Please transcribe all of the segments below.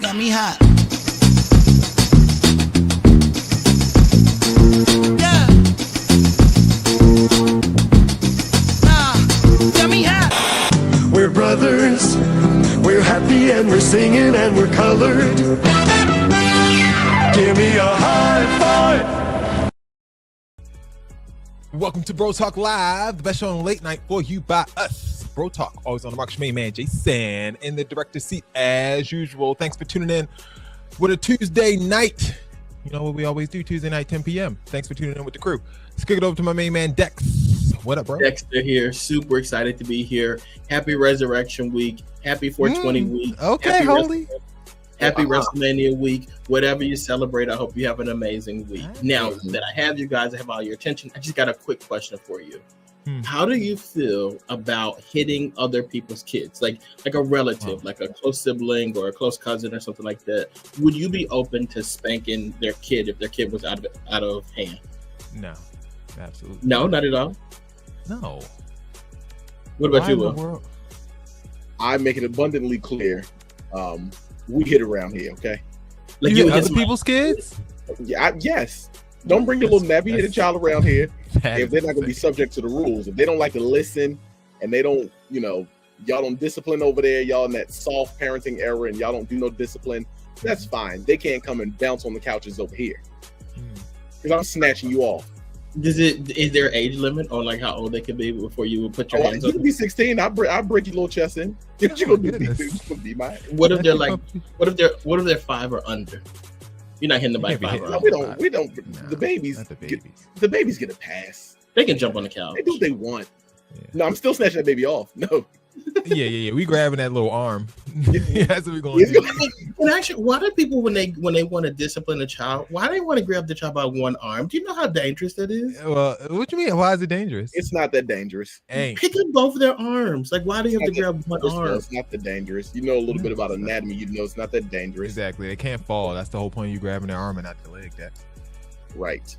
Got me hot. Yeah. Got me hot. We're brothers. We're happy and we're singing and we're colored. Give me a high five. Welcome to Bro Talk Live, the best show on late night for you by us. Bro Talk, always on the mark. Main man Jason in the director's seat as usual. Thanks for tuning in with a Tuesday night. You know what we always do, Tuesday night, 10 p.m. Thanks for tuning in with the crew. Let's kick it over to my main man Dex. What up, bro? Dexter here. Super excited to be here. Happy Resurrection Week. Happy 420 week. Okay, happy holy. Happy WrestleMania week. Whatever you celebrate, I hope you have an amazing week. Now that I have you guys, I have all your attention. I just got a quick question for you. How do you feel about hitting other people's kids, like a relative, like a close sibling or a close cousin or something like that? Would you be open to spanking their kid if their kid was out of hand? No, absolutely. No, not at all. No. What about you, Will? I make it abundantly clear. We hit around here, okay? Like you hit other people's kids? Yeah, yes. Don't bring the little nappy-headed child around here if they're not going to be subject to the rules. If they don't like to listen and they don't, y'all don't discipline over there, y'all in that soft parenting era and y'all don't do no discipline, that's fine. They can't come and bounce on the couches over here because I'm snatching you off. Is there an age limit on like how old they could be before you would put your hands on You them? can be 16. I'll break your little chest in. What you gonna do? Be mine. What if they're 5 or under? You're not hitting them by 5 or under. We don't. No, the babies. not the babies. The babies get a pass. They can jump on the couch. They do what they want. Yeah. No, I'm still snatching that baby off. No. Yeah. We grabbing that little arm. That's what we're going to do. And actually, why do people when they want to discipline a child, why do they want to grab the child by one arm? Do you know how dangerous that is? Well, what you mean? Why is it dangerous? It's not that dangerous. Ain't. Pick up both of their arms. Like, why do you have to grab one arm? It's not that dangerous. You know a little bit about anatomy. You know it's not that dangerous. Exactly. They can't fall. That's the whole point of you grabbing their arm and not the leg. That. Right.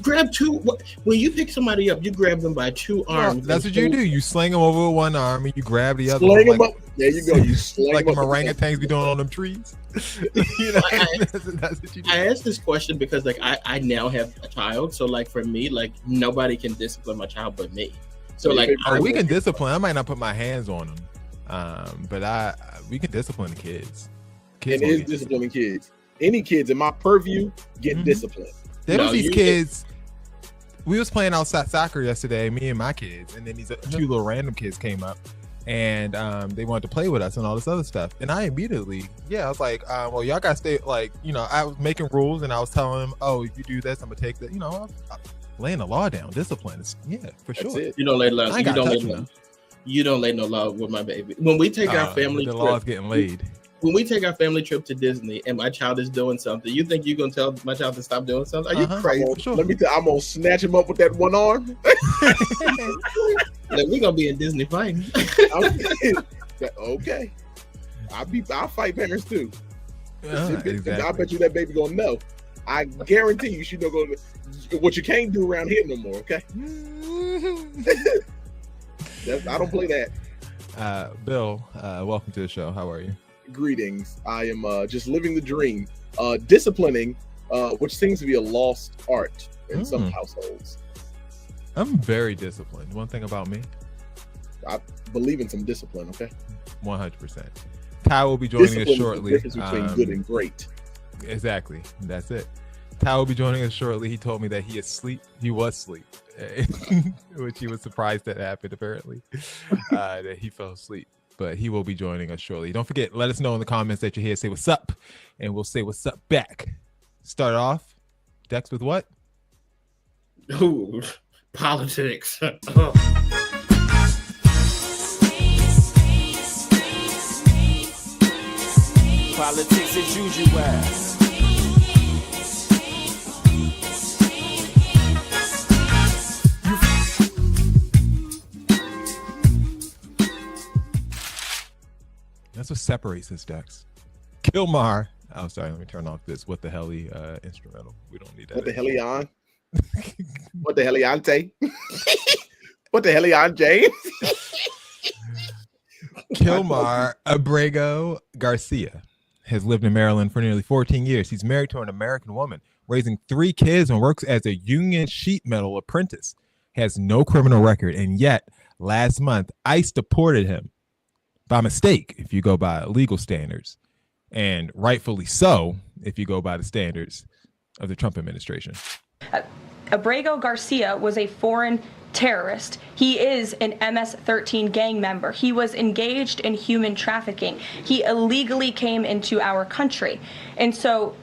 Grab two. When you pick somebody up, you grab them by two arms. That's what you do. You sling them over with one arm and you grab the other. Sling them like, up. There you go. You sling like them the up. orangutans be doing on them trees. That's what you do. I asked this question because like I now have a child, so like for me, like nobody can discipline my child but me. So like we can discipline. I might not put my hands on them, but we can discipline the kids. It is disciplining kids. Any kids in my purview get disciplined. There was these kids. We was playing outside soccer yesterday, me and my kids, and then these two little random kids came up, and they wanted to play with us and all this other stuff. And I immediately, I was like, well, y'all gotta stay. Like, I was making rules, and I was telling them, oh, if you do this, I'm gonna take that. I'm laying the law down. Discipline is, for sure. It. You don't lay law. You don't lay no law with my baby. When we take our family the trip, law's getting laid. When we take our family trip to Disney and my child is doing something, you think you're gonna tell my child to stop doing something? Are you crazy? Sure. Let me tell you, I'm gonna snatch him up with that one arm. Like, we're gonna be in Disney fighting. Okay. I'll fight parents too. Exactly. I bet you that baby gonna know. I guarantee you she don't go to what you can't do around here no more, okay? I don't play that. Bill, welcome to the show. How are you? Greetings. I am just living the dream. Disciplining, which seems to be a lost art in some households. I'm very disciplined. One thing about me, I believe in some discipline, okay? 100%. Ty will be joining us shortly. The difference between good and great. Exactly. That's it. Ty will be joining us shortly. He told me that he was asleep, which he was surprised that happened, apparently, that he fell asleep. But he will be joining us shortly. Don't forget, let us know in the comments that you're here. Say what's up, and we'll say what's up back. Start off, Dex, with what? Ooh, politics. Politics as usual. That's what separates us, Dex. Kilmar. Oh, sorry. Let me turn off this. What the hell instrumental. We don't need that. What the hell he on? What the hell he on, Tay? What the hell he on, James? Kilmar Abrego Garcia. has lived in Maryland for nearly 14 years. He's married to an American woman, raising 3 kids, and works as a union sheet metal apprentice. He has no criminal record, and yet last month, ICE deported him by mistake, if you go by legal standards, and rightfully so, if you go by the standards of the Trump administration. Abrego Garcia was a foreign terrorist. He is an MS-13 gang member. He was engaged in human trafficking. He illegally came into our country. And so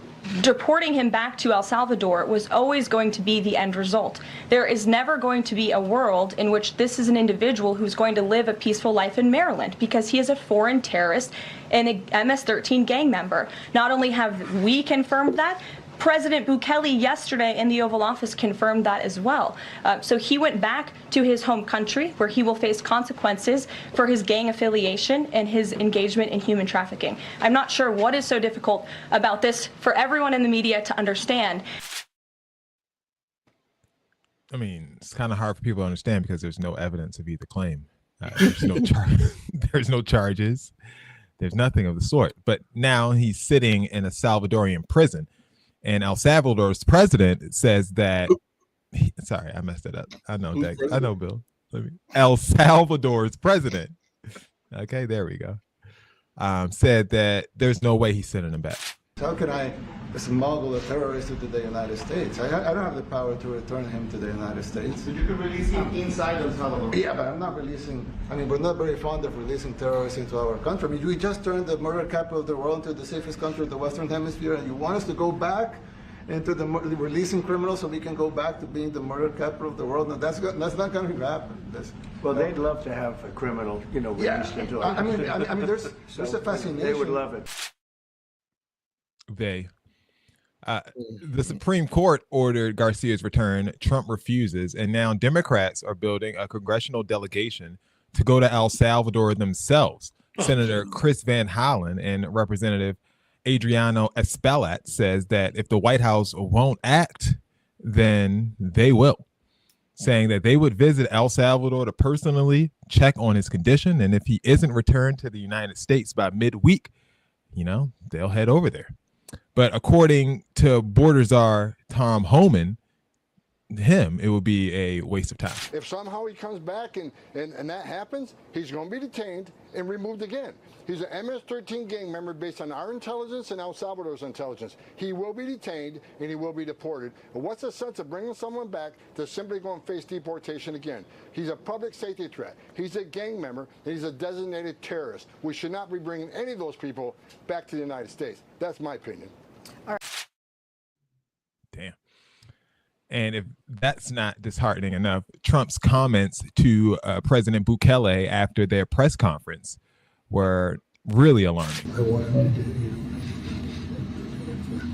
deporting him back to El Salvador was always going to be the end result. There is never going to be a world in which this is an individual who's going to live a peaceful life in Maryland, because he is a foreign terrorist and a MS-13 gang member. Not only have we confirmed that, President Bukele yesterday in the Oval Office confirmed that as well. So he went back to his home country, where he will face consequences for his gang affiliation and his engagement in human trafficking. I'm not sure what is so difficult about this for everyone in the media to understand. I mean, it's kind of hard for people to understand because there's no evidence of either claim. There's no charges. There's nothing of the sort. But now he's sitting in a Salvadorian prison. And El Salvador's president says that, sorry, I messed it up. I know, Bill. El Salvador's president, okay, there we go, said that there's no way he's sending him back. How can I smuggle a terrorist into the United States? I don't have the power to return him to the United States. So you can release him inside El Salvador? Yeah, but I'm not releasing, we're not very fond of releasing terrorists into our country. We just turned the murder capital of the world into the safest country of the Western Hemisphere, and you want us to go back into the releasing criminals so we can go back to being the murder capital of the world? No, that's not going to happen. They'd love to have a criminal, released into our country. There's a fascination. They would love it. The Supreme Court ordered Garcia's return. Trump refuses, and now Democrats are building a congressional delegation to go to El Salvador themselves. Senator Chris Van Hollen and Representative Adriano Espaillat says that if the White House won't act, then they will, saying that they would visit El Salvador to personally check on his condition, and if he isn't returned to the United States by midweek, they'll head over there. But according to border czar Tom Homan, it would be a waste of time. If somehow he comes back and that happens, he's going to be detained and removed again. He's an MS-13 gang member based on our intelligence and El Salvador's intelligence. He will be detained and he will be deported. But what's the sense of bringing someone back to simply go and face deportation again? He's a public safety threat. He's a gang member, and he's a designated terrorist. We should not be bringing any of those people back to the United States. That's my opinion. Damn. And if that's not disheartening enough, Trump's comments to President Bukele after their press conference were really alarming. I want him to do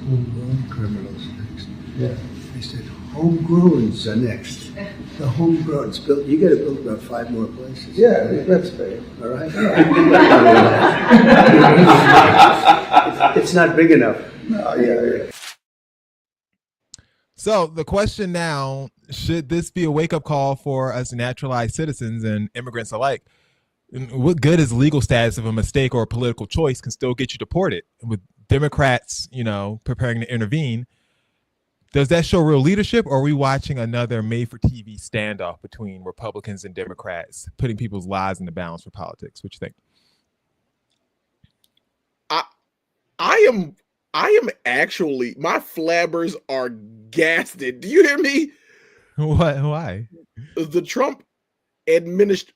homegrown criminals next. Yeah. I said homegrown's are next. The homegrown's built. You got to build about 5 more places. Yeah, that's fair. All right. It's not big enough. No, yeah. So the question now, should this be a wake-up call for us naturalized citizens and immigrants alike? What good is legal status if a mistake or a political choice can still get you deported? With Democrats, preparing to intervene, does that show real leadership, or are we watching another made-for-TV standoff between Republicans and Democrats, putting people's lives in the balance for politics? What you think? I am actually, my flabbers are gasted. Do you hear me? What? Why? The Trump administration,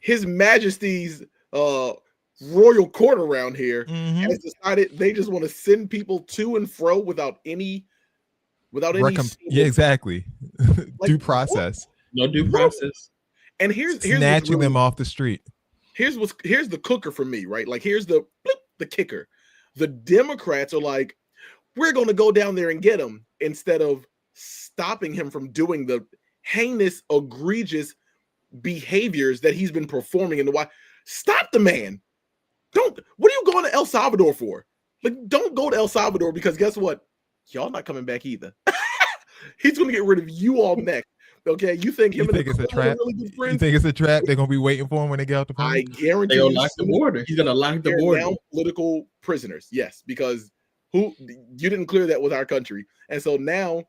His Majesty's royal court around here has decided they just want to send people to and fro without any yeah, exactly. Due process. No due process. And here's snatching them off the street. Here's the cooker for me, right? Like here's the kicker. The Democrats are like, we're going to go down there and get him, instead of stopping him from doing the heinous, egregious behaviors that he's been performing in the White. Stop the man. What are you going to El Salvador for? Like, don't go to El Salvador, because guess what? Y'all not coming back either. He's going to get rid of you all next. Okay, you think him You think and it's a the trap? really good You friends? think it's a trap? They're gonna be waiting for him when they get out the I plane. guarantee They'll you, lock the border. He's gonna lock the they're border. now political prisoners. Yes, because you didn't clear that with our country, and so now,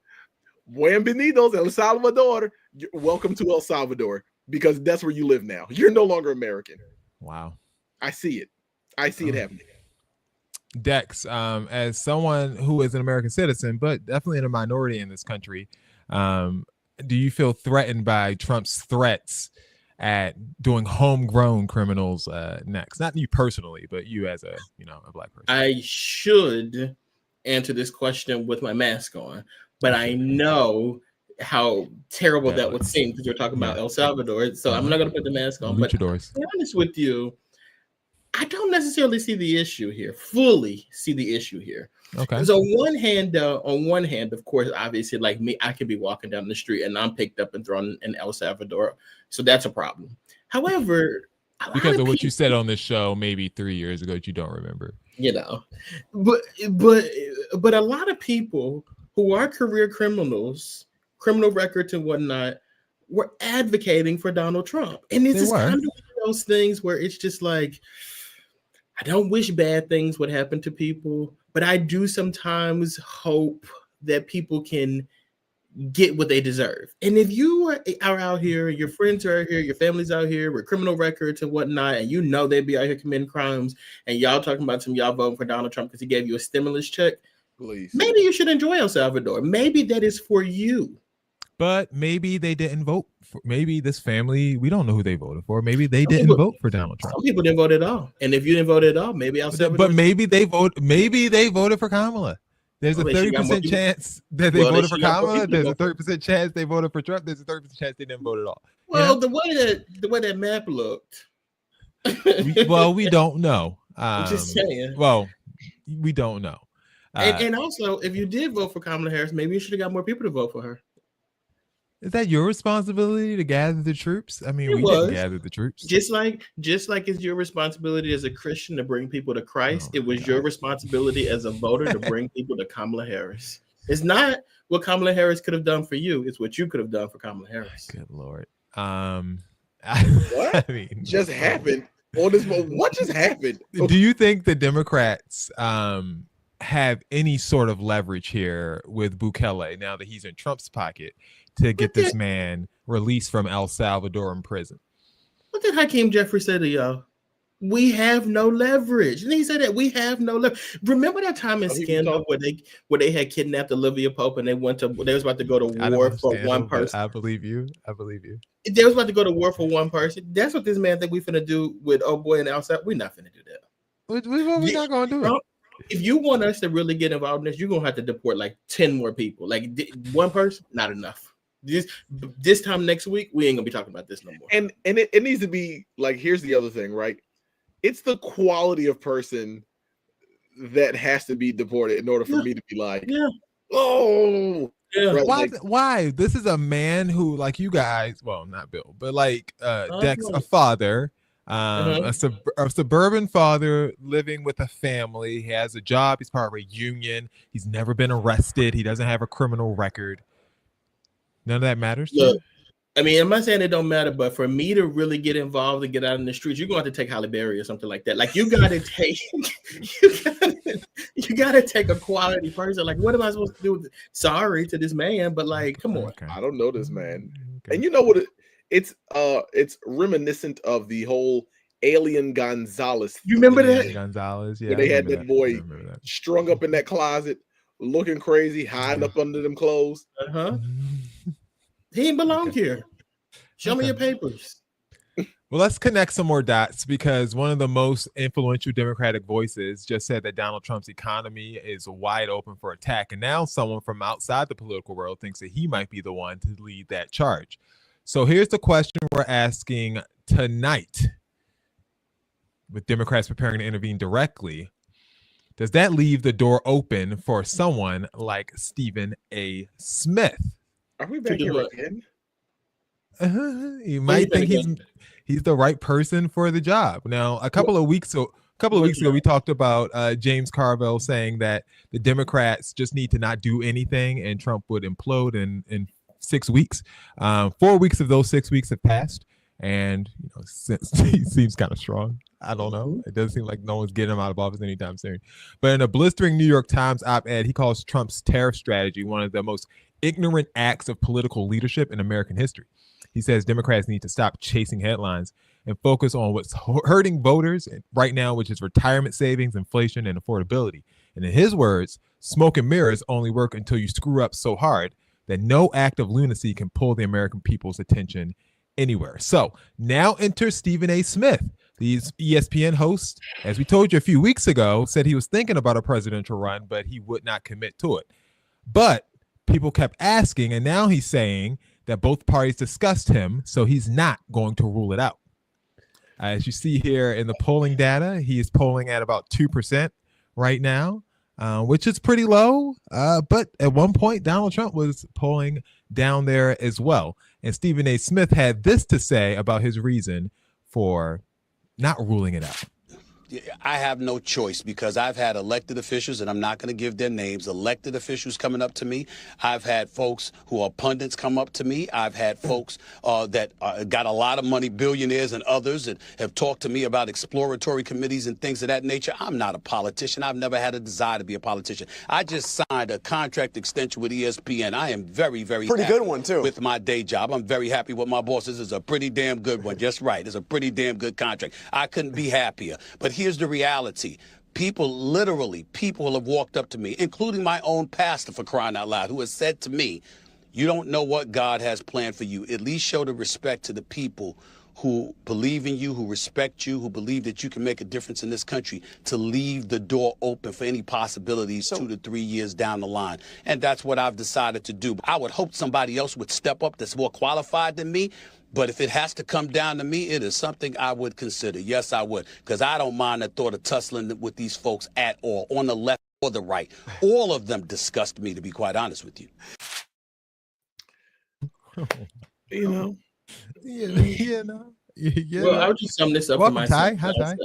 bienvenidos El Salvador. Welcome to El Salvador because that's where you live now. You're no longer American. Wow. I see it. I see it happening. Dex, as someone who is an American citizen, but definitely in a minority in this country, do you feel threatened by Trump's threats at doing homegrown criminals next? Not you personally, but you as a black person. I should answer this question with my mask on, but I know how terrible that would seem because we're talking about El Salvador. So I'm not going to put the mask on. But to be honest with you, I don't necessarily see the issue here. Fully see the issue here. Okay. Because on one hand, of course, obviously, like me, I could be walking down the street and I'm picked up and thrown in El Salvador, so that's a problem. However, because of what you said on this show maybe 3 years ago that you don't remember, but a lot of people who are career criminals, criminal records and whatnot, were advocating for Donald Trump, and it's just kind of one of those things where it's just like, I don't wish bad things would happen to people, but I do sometimes hope that people can get what they deserve. And if you are out here, your friends are out here, your family's out here with criminal records and whatnot, and you know they'd be out here committing crimes, and y'all talking about y'all voting for Donald Trump because he gave you a stimulus check, please, maybe you should enjoy El Salvador. Maybe that is for you. But maybe they didn't vote for, maybe this family, we don't know who they voted for. Maybe they didn't vote for Donald Trump. Some people didn't vote at all. And if you didn't vote at all, maybe El Salvador. But maybe they voted for Kamala. There's a 30% chance that they voted for Kamala. There's a 30% chance they voted for Trump. There's a 30% chance they didn't vote at all. Well, the way that map looked. We don't know. I'm just saying. Well, we don't know. And also, if you did vote for Kamala Harris, maybe you should have got more people to vote for her. Is that your responsibility to gather the troops? I mean, we didn't gather the troops. Just like it's your responsibility as a Christian to bring people to Christ, it was your responsibility as a voter to bring people to Kamala Harris. It's not what Kamala Harris could have done for you. It's what you could have done for Kamala Harris. Good Lord. What just happened on this? What just happened? Do you think the Democrats have any sort of leverage here with Bukele now that he's in Trump's pocket to get this man released from El Salvador in prison? What did Hakeem Jeffrey say to y'all? We have no leverage. And he said that we have no leverage. Remember that time in Scandal where they had kidnapped Olivia Pope and they was about to go to war for one person. I believe you. They was about to go to war for one person. That's what this man think we finna do with boy and El Salvador. We're not finna do that. We're not gonna do it. If you want us to really get involved in this, you're gonna have to deport like 10 more people. Like one person, not enough. This time next week, we ain't gonna be talking about this no more. And it needs to be like, here's the other thing, right? It's the quality of person that has to be deported in order for me to be like, right? Why? This is a man who, like you guys, well, not Bill, but like Dex, a father, a suburban father living with a family. He has a job. He's part of a union. He's never been arrested. He doesn't have a criminal record. None of that matters. Look, I mean, I'm not saying it don't matter, but for me to really get involved and get out in the streets, you're going to have to take Halle Berry or something like that. Like you got to take, you got to take a quality person. Like, what am I supposed to do? Sorry to this man, but like, come on. I don't know this man. And you know what? It's reminiscent of the whole Alien Gonzalez. You remember that? Gonzalez, yeah. Where they had that boy strung up in that closet, looking crazy, hiding up under them clothes. He ain't belong here. Show me your papers. Well, let's connect some more dots because one of the most influential Democratic voices just said that Donald Trump's economy is wide open for attack. And now someone from outside the political world thinks that he might be the one to lead that charge. So here's the question we're asking tonight with Democrats preparing to intervene directly. Does that leave the door open for someone like Stephen A. Smith? Are we back here again? You might think he's the right person for the job. Now, a couple of weeks ago, we talked about James Carville saying that the Democrats just need to not do anything, and Trump would implode and 6 weeks. 4 weeks of those 6 weeks have passed, and since he seems kind of strong. I don't know. It doesn't seem like no one's getting him out of office anytime soon. But in a blistering New York Times op-ed, he calls Trump's tariff strategy one of the most ignorant acts of political leadership in American history. He says Democrats need to stop chasing headlines and focus on what's hurting voters right now, which is retirement savings, inflation, and affordability. And in his words, smoke and mirrors only work until you screw up so hard that no act of lunacy can pull the American people's attention anywhere. So now enter Stephen A. Smith. The ESPN host, as we told you a few weeks ago, said he was thinking about a presidential run, but he would not commit to it. But people kept asking, and now he's saying that both parties discussed him, so he's not going to rule it out. As you see here in the polling data, he is polling at about 2% right now, which is pretty low. But at one point, Donald Trump was polling down there as well. And Stephen A. Smith had this to say about his reason for not ruling it out. I have no choice because I've had elected officials, and I'm not going to give their names, elected officials coming up to me. I've had folks who are pundits come up to me. I've had folks that got a lot of money, billionaires and others, that have talked to me about exploratory committees and things of that nature. I'm not a politician. I've never had a desire to be a politician. I just signed a contract extension with ESPN. I am very, very pretty happy good one, too. With my day job. I'm very happy with my boss. This is a pretty damn good one. Just right. It's a pretty damn good contract. I couldn't be happier. But here's the reality. People have walked up to me, including my own pastor, for crying out loud, who has said to me, you don't know what God has planned for you. At least show the respect to the people who believe in you, who respect you, who believe that you can make a difference in this country, to leave the door open for any possibilities 2 to 3 years down the line. And that's what I've decided to do. I would hope somebody else would step up that's more qualified than me. But if it has to come down to me, it is something I would consider. Yes, I would, because I don't mind the thought of tussling with these folks at all, on the left or the right. All of them disgust me, to be quite honest with you. You know. Yeah. Well, I'll just sum this up Welcome, for myself. Ty. Hi, Ty.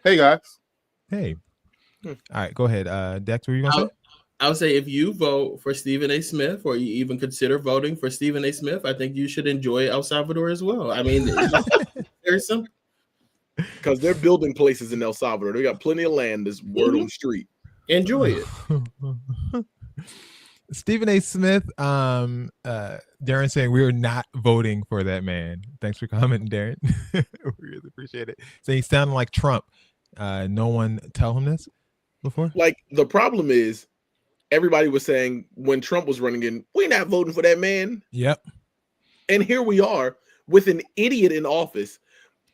Hey, guys. Hey. All right, go ahead. Dex, what are you going to say? I would say if you vote for Stephen A. Smith, or you even consider voting for Stephen A. Smith, I think you should enjoy El Salvador as well. I mean, it's very simple. Because they're building places in El Salvador. They got plenty of land. There's word on the street. Enjoy it. Stephen A. Smith, Darren saying we are not voting for that man. Thanks for commenting, Darren. We really appreciate it. Saying he sounded like Trump. No one tell him this before? Like, the problem is, everybody was saying when Trump was running in, we're not voting for that man. Yep. And here we are with an idiot in office.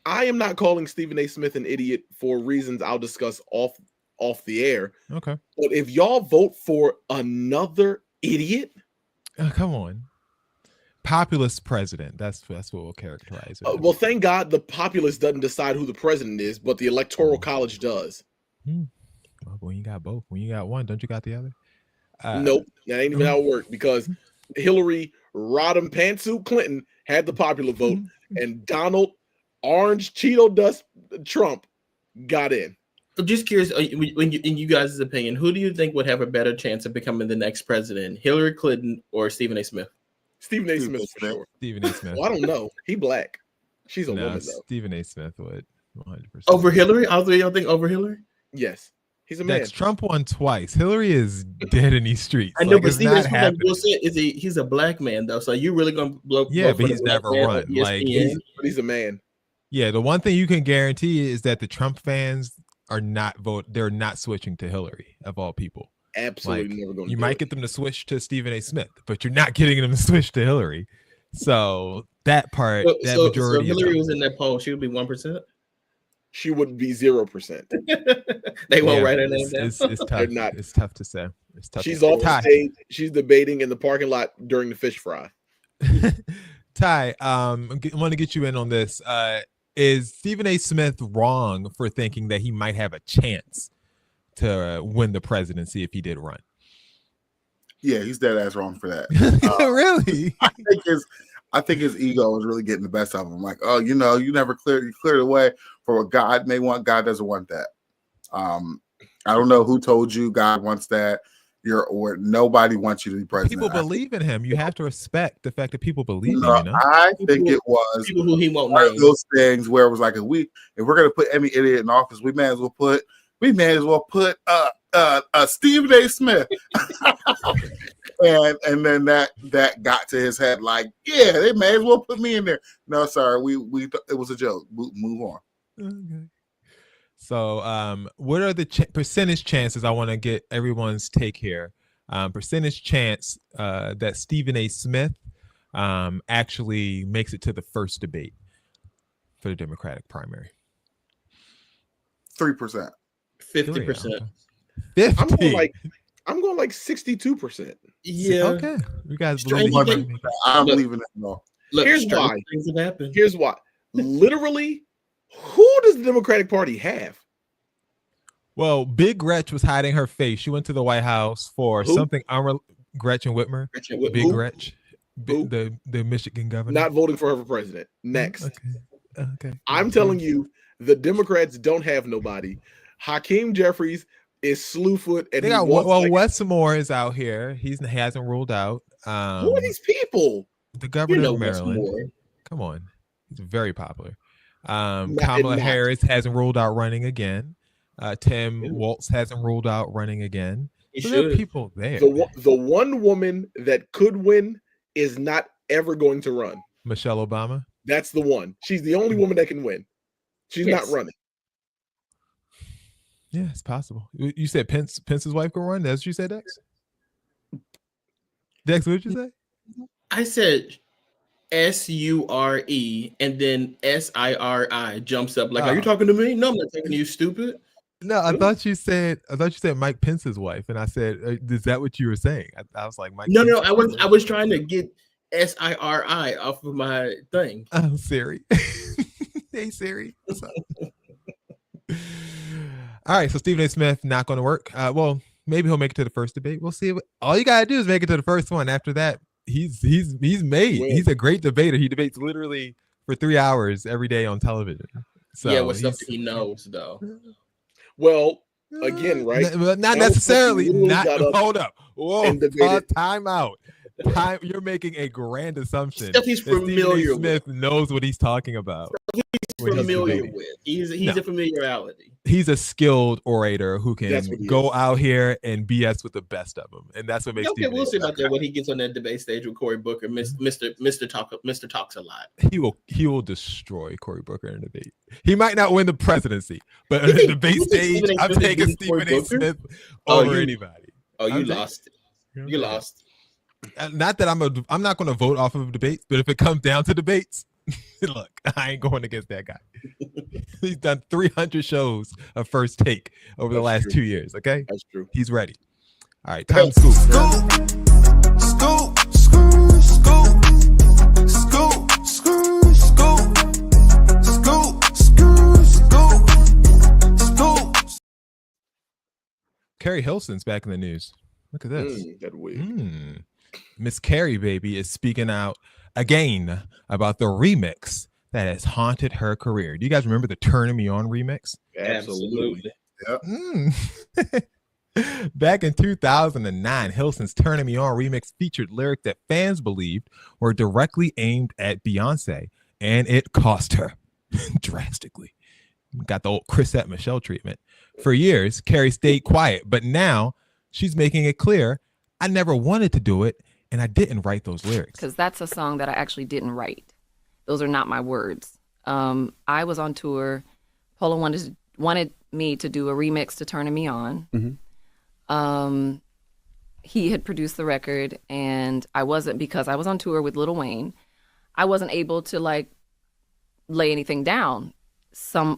I am not calling Stephen A. Smith an idiot for reasons I'll discuss off the air. Okay. But if y'all vote for another idiot, come on. Populist president. That's what we'll characterize it. Well, thank God the populace doesn't decide who the president is, but the Electoral College does. Well, when you got both, when you got one, don't you got the other? Nope, that ain't even how it worked, because Hillary Rodham Pantsuit Clinton had the popular vote, and Donald Orange Cheeto Dust Trump got in. I'm just curious, in you guys' opinion, who do you think would have a better chance of becoming the next president, Hillary Clinton or Stephen A. Smith? Stephen A. Smith, for sure. Stephen A. Smith. Well, I don't know. He black. She's a woman, though. Stephen A. Smith would 100%. Over Hillary? All three of y'all think over Hillary? Yes. He's a man. Trump won twice. Hillary is dead in these streets. I know, but Stephen A. Smith, like said, he's a black man, though. So you're really going to blow? Yeah, but he's never run. Like he's a man. Yeah, the one thing you can guarantee is that the Trump fans are not they're not switching to Hillary, of all people. Absolutely never going to. You might get them to switch to Stephen A. Smith, but you're not getting them to switch to Hillary. So that part, majority. So Hillary was in that poll. She would be 1%. She would be 0%. They won't write her name down. It's tough. It's tough to say. It's tough. She's off the stage. She's debating in the parking lot during the fish fry. Ty, I want to get you in on this. Is Stephen A. Smith wrong for thinking that he might have a chance to win the presidency if he did run? Yeah, he's dead ass wrong for that. Really? I think his ego is really getting the best of him. Like, oh, you never cleared the way for what God may want. God doesn't want that. I don't know who told you God wants that. or nobody wants you to be president. People believe in him. You have to respect the fact that people believe in him. him. You know? I think it was people who he won't one name. of those things where it was like, if we're gonna put any idiot in office, we may as well put Stephen A. Smith. and then that got to his head, like, yeah, they may as well put me in there. No, sorry, we it was a joke. Move on. Okay. So, what are the percentage chances? I want to get everyone's take here. Percentage chance that Stephen A. Smith actually makes it to the first debate for the Democratic primary. 3%. 50%. 50. I'm going like 62%. Yeah. Okay. You guys believe in I believe in it all. Look, here's why. Things have happened. Here's why. Literally, who does the Democratic Party have? Well, Big Gretch was hiding her face. She went to the White House for something. Gretchen Whitmer. Big Gretch. The Michigan governor. Not voting for her for president. Next. Okay. I'm telling you, the Democrats don't have nobody. Hakeem Jeffries is slewfoot, and Westmore is out here. He hasn't ruled out. Who are these people? The governor of Maryland. Westmore. Come on, he's very popular. Kamala Harris hasn't ruled out running again. Tim Walz hasn't ruled out running again. So there are people there. The one woman that could win is not ever going to run. Michelle Obama. That's the one. She's the only woman that can win. She's not running. Yeah, it's possible. You said Pence's wife can run? That's what you said, Dex? Dex, what did you say? I said SURE and then SIRI jumps up. Like, are you talking to me? No, I'm not talking to you, stupid. No, I thought you said Mike Pence's wife, and I said, is that what you were saying? I was like, Mike. No, I was trying to get SIRI off of my thing. Oh, Siri. Hey, Siri. What's up? All right, so Stephen A. Smith not going to work. Well, maybe he'll make it to the first debate. We'll see. All you gotta do is make it to the first one. After that, he's made. Win. He's a great debater. He debates literally for 3 hours every day on television. So yeah, what stuff he knows though. Well, again, right? But not necessarily. Hold up. Whoa. Time out. You're making a grand assumption. Stuff he's familiar Smith knows what he's talking about. He's familiar with. He's a familiarity. He's a skilled orator who can go out here and BS with the best of them, and that's what makes. Okay, we'll see about that when he gets on that debate stage with Cory Booker. Mr. Talks a lot. He will destroy Cory Booker in a debate. He might not win the presidency, but on the debate stage, I'm taking Stephen A. Smith over anybody. Oh, you lost it. You lost. Not that I'm not going to vote off of debates, but if it comes down to debates, look, I ain't going against that guy. He's done 300 shows of First Take over the last 2 years. Okay, that's true. He's ready. All right, time scoop. Keri Hilson's back in the news. Look at this. That wig. Miss Keri, baby, is speaking out again about the remix that has haunted her career. Do you guys remember the Turning Me On remix? Absolutely. Yep. Back in 2009, Hilson's Turning Me On remix featured lyrics that fans believed were directly aimed at Beyoncé, and it cost her drastically. Got the old Chrisette Michele treatment. For years, Keri stayed quiet, but now she's making it clear, I never wanted to do it, and I didn't write those lyrics. Because that's a song that I actually didn't write. Those are not my words. I was on tour. Polo wanted me to do a remix to Turning Me On. Mm-hmm. He had produced the record, and I wasn't, because I was on tour with Lil Wayne, I wasn't able to like lay anything down.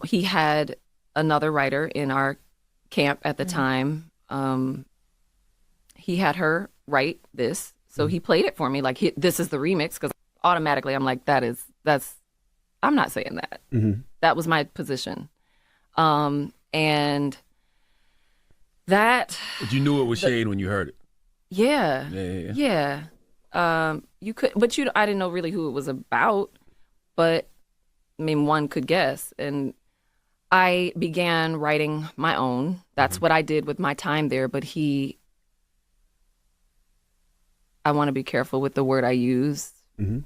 He had another writer in our camp at the time. He had her write this, so he played it for me like this is the remix, because automatically I'm like, that's I'm not saying that. Mm-hmm. That was my position, and that. But you knew it was shade when you heard it. Yeah. Yeah. You could, but I didn't know really who it was about, but I mean, one could guess, and I began writing my own. That's what I did with my time there, but he I want to be careful with the word I use. Mm-hmm.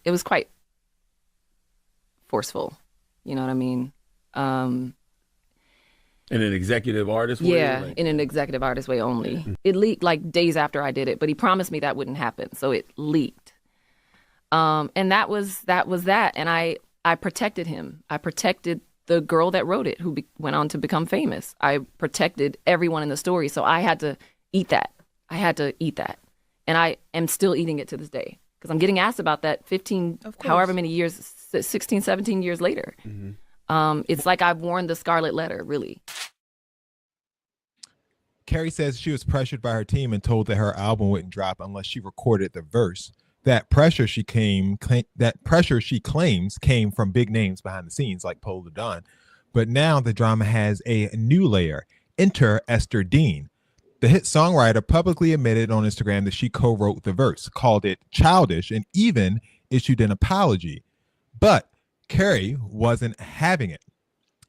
It was quite forceful. You know what I mean? In an executive artist way? Yeah, in an executive artist way only. Mm-hmm. It leaked like days after I did it, but he promised me that wouldn't happen, so it leaked. And that was that. And I protected him. I protected the girl that wrote it, who went on to become famous. I protected everyone in the story, so I had to eat that. And I am still eating it to this day, because I'm getting asked about that 15, however many years, 16, 17 years later. Mm-hmm. It's like I've worn the scarlet letter, really. Keri says she was pressured by her team and told that her album wouldn't drop unless she recorded the verse. That pressure she claims came from big names behind the scenes like Polo Don. But now the drama has a new layer. Enter Esther Dean. The hit songwriter publicly admitted on Instagram that she co-wrote the verse, called it childish, and even issued an apology. But Keri wasn't having it.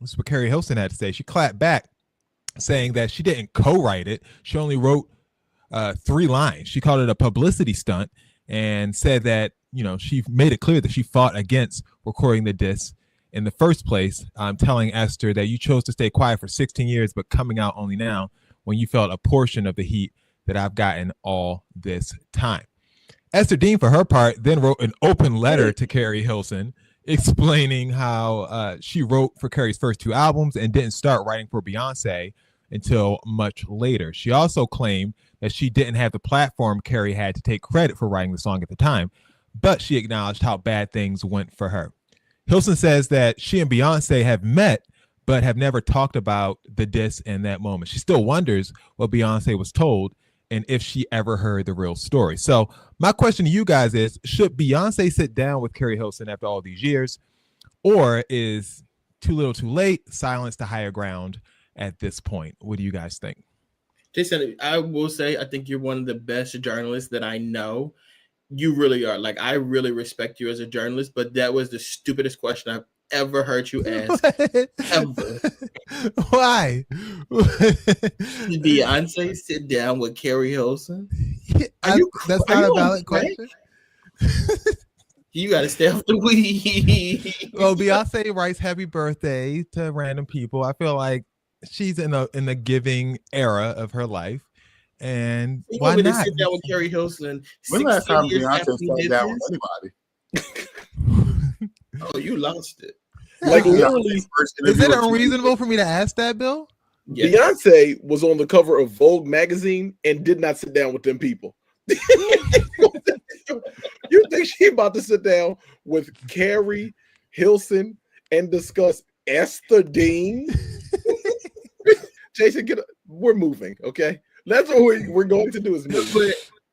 This is what Keri Hilson had to say. She clapped back, saying that she didn't co-write it. She only wrote 3 lines. She called it a publicity stunt and said that, you know, she made it clear that she fought against recording the diss in the first place, telling Esther that you chose to stay quiet for 16 years, but coming out only now when you felt a portion of the heat that I've gotten all this time. Esther Dean, for her part, then wrote an open letter to Keri Hilson explaining how she wrote for Keri's first 2 albums and didn't start writing for Beyoncé until much later. She also claimed that she didn't have the platform Keri had to take credit for writing the song at the time, but she acknowledged how bad things went for her. Hilson says that she and Beyoncé have met, but have never talked about the diss in that moment. She still wonders what Beyoncé was told and if she ever heard the real story. So my question to you guys is, should Beyoncé sit down with Keri Hilson after all these years, or is too little too late, silence the higher ground at this point? What do you guys think? Jason, I will say, I think you're one of the best journalists that I know. You really are. Like, I really respect you as a journalist, but that was the stupidest question I've ever heard you ask. Ever. Why? Did Beyonce sit down with Keri Hilson? That's not a valid question. You got to stay off the weed. Well, Beyonce writes happy birthday to random people. I feel like she's in a giving era of her life. And you why want me not? to sit down with Keri Hilson? When last time Beyonce sat down with anybody? Oh, you lost it. Like literally, is it unreasonable for me to ask that, Bill? Yes. Beyonce was on the cover of Vogue magazine and did not sit down with them people. You think she about to sit down with Keri Hilson and discuss Esther Dean? Jason, we're moving, okay? That's what we're going to do is move.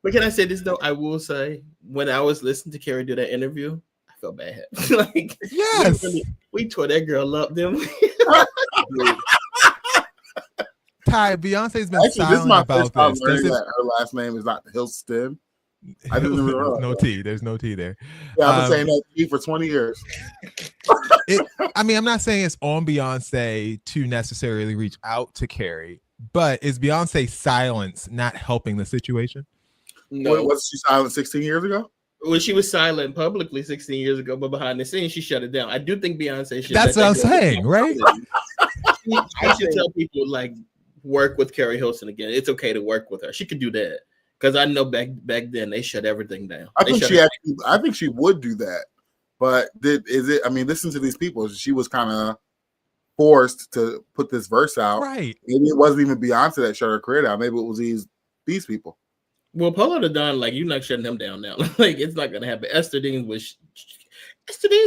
But can I say this though? I will say, when I was listening to Keri do that interview, I felt bad. Like, yes, we tore that girl up. Them. Ty, Beyonce's been Actually, silent this is my about first time this. learning that her last name is not Hilston. I didn't even realize. No T. There's no T there. Yeah, I've been saying that T for 20 years. I mean, I'm not saying it's on Beyonce to necessarily reach out to Keri, but is Beyonce's silence not helping the situation? No. Was she silent 16 years ago? Well, she was silent publicly 16 years ago, but behind the scenes, she shut it down. I do think Beyonce should. That's what I'm saying, right? I should tell people, like, work with Keri Hilson again. It's okay to work with her. She could do that. Because I know back then they shut everything down. I think she would do that. But listen to these people. She was kind of forced to put this verse out. Right. Maybe it wasn't even Beyonce that shut her career down. Maybe it was these people. Well, Polo Don, like, you're not shutting him down now. Like, it's not gonna happen. Esther Dean's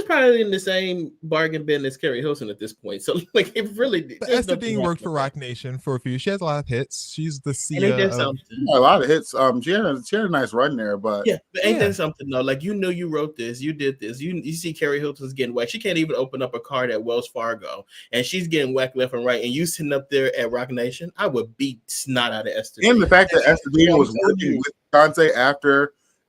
probably in the same bargain bin as Keri Hilson at this point. So, like, it really. Esther Dean worked for Rock Nation for a few. She has a lot of hits. She's the CEO of a lot of hits. She had a nice run there, but ain't that something though? Like, you know, you wrote this, you did this. You see Keri Hilson's getting whacked. She can't even open up a card at Wells Fargo, and she's getting whacked left and right. And you sitting up there at Rock Nation, I would beat snot out of Esther. And the fact that Esther Dean was working with Beyonce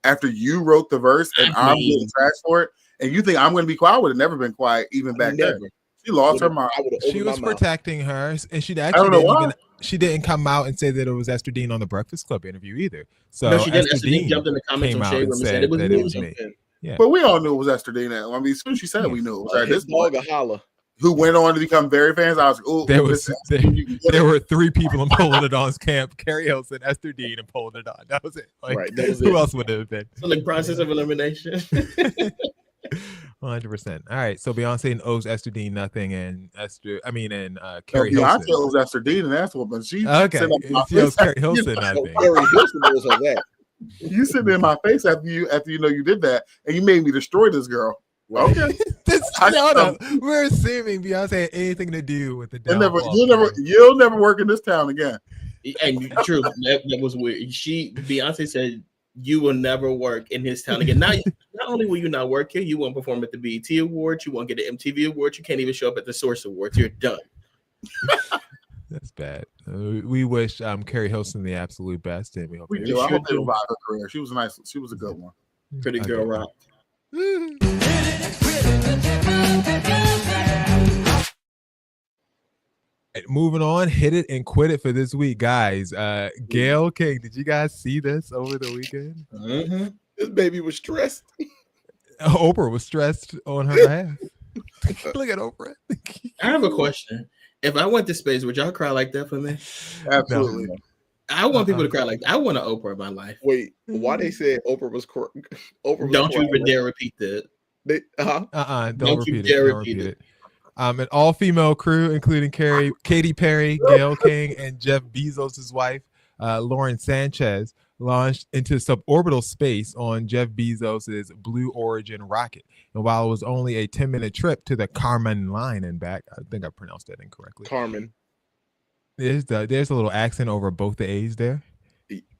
after you wrote the verse, and I'm getting trashed for it. And you think I'm going to be quiet? I would have never been quiet, even back then. She lost her mind. She was protecting her, and she I actually don't know didn't why. even. She didn't come out and say that it was Esther Dean on the Breakfast Club interview either. So No, she didn't. Esther Esther Dean Dean jumped in the comments came on out Shade and Room and said said it was that me. it was me. Yeah, But we all knew it was Esther Dean. I mean, as soon as she said it, we knew it was her. His dog a holla. Who went on to become very fans. I was like, oh, there were 3 people in Pulling It On's camp: Keri Hilson, Esther Dean, and Pulling It On. That was it. Like, Right. That was who it. else would it have been? So the process of elimination. 100%. All right. So Beyonce owes Esther Dean nothing, and Keri Beyonce Hilson. owes Esther Dean, and that's what. But she Okay. She owes Keri Hilson nothing. Keri Hilson knows all that. You sitting in my face after you know you did that, and you made me destroy this girl. Okay. We're assuming Beyonce had anything to do with the downfall. You'll never work in this town again. And true, that was weird. Beyonce said you will never work in his town again. Not only will you not work here, you won't perform at the BET Awards, you won't get the MTV Awards, you can't even show up at the Source Awards. You're done. That's bad. We wish Keri Hilson the absolute best, and we hope. I hope they revive her career. She was nice. She was a good one. Pretty girl rock. Moving on, hit it and quit it for this week, guys. Gayle King, did you guys see this over the weekend? Mm-hmm. This baby was stressed. Oprah was stressed on her behalf. Look at Oprah. I have a question. If I went to space, would y'all cry like that for me? Absolutely. No. I want people to cry like that. I want an Oprah in my life. Wait, why they said Oprah was Oprah? Don't you even dare repeat that. Don't repeat it. An all-female crew, including Katy Perry, Gayle King, and Jeff Bezos' wife, Lauren Sanchez, launched into suborbital space on Jeff Bezos' Blue Origin rocket. And while it was only a 10-minute trip to the Kármán line and back, I think I pronounced that incorrectly. Carmen. There's a little accent over both the A's there.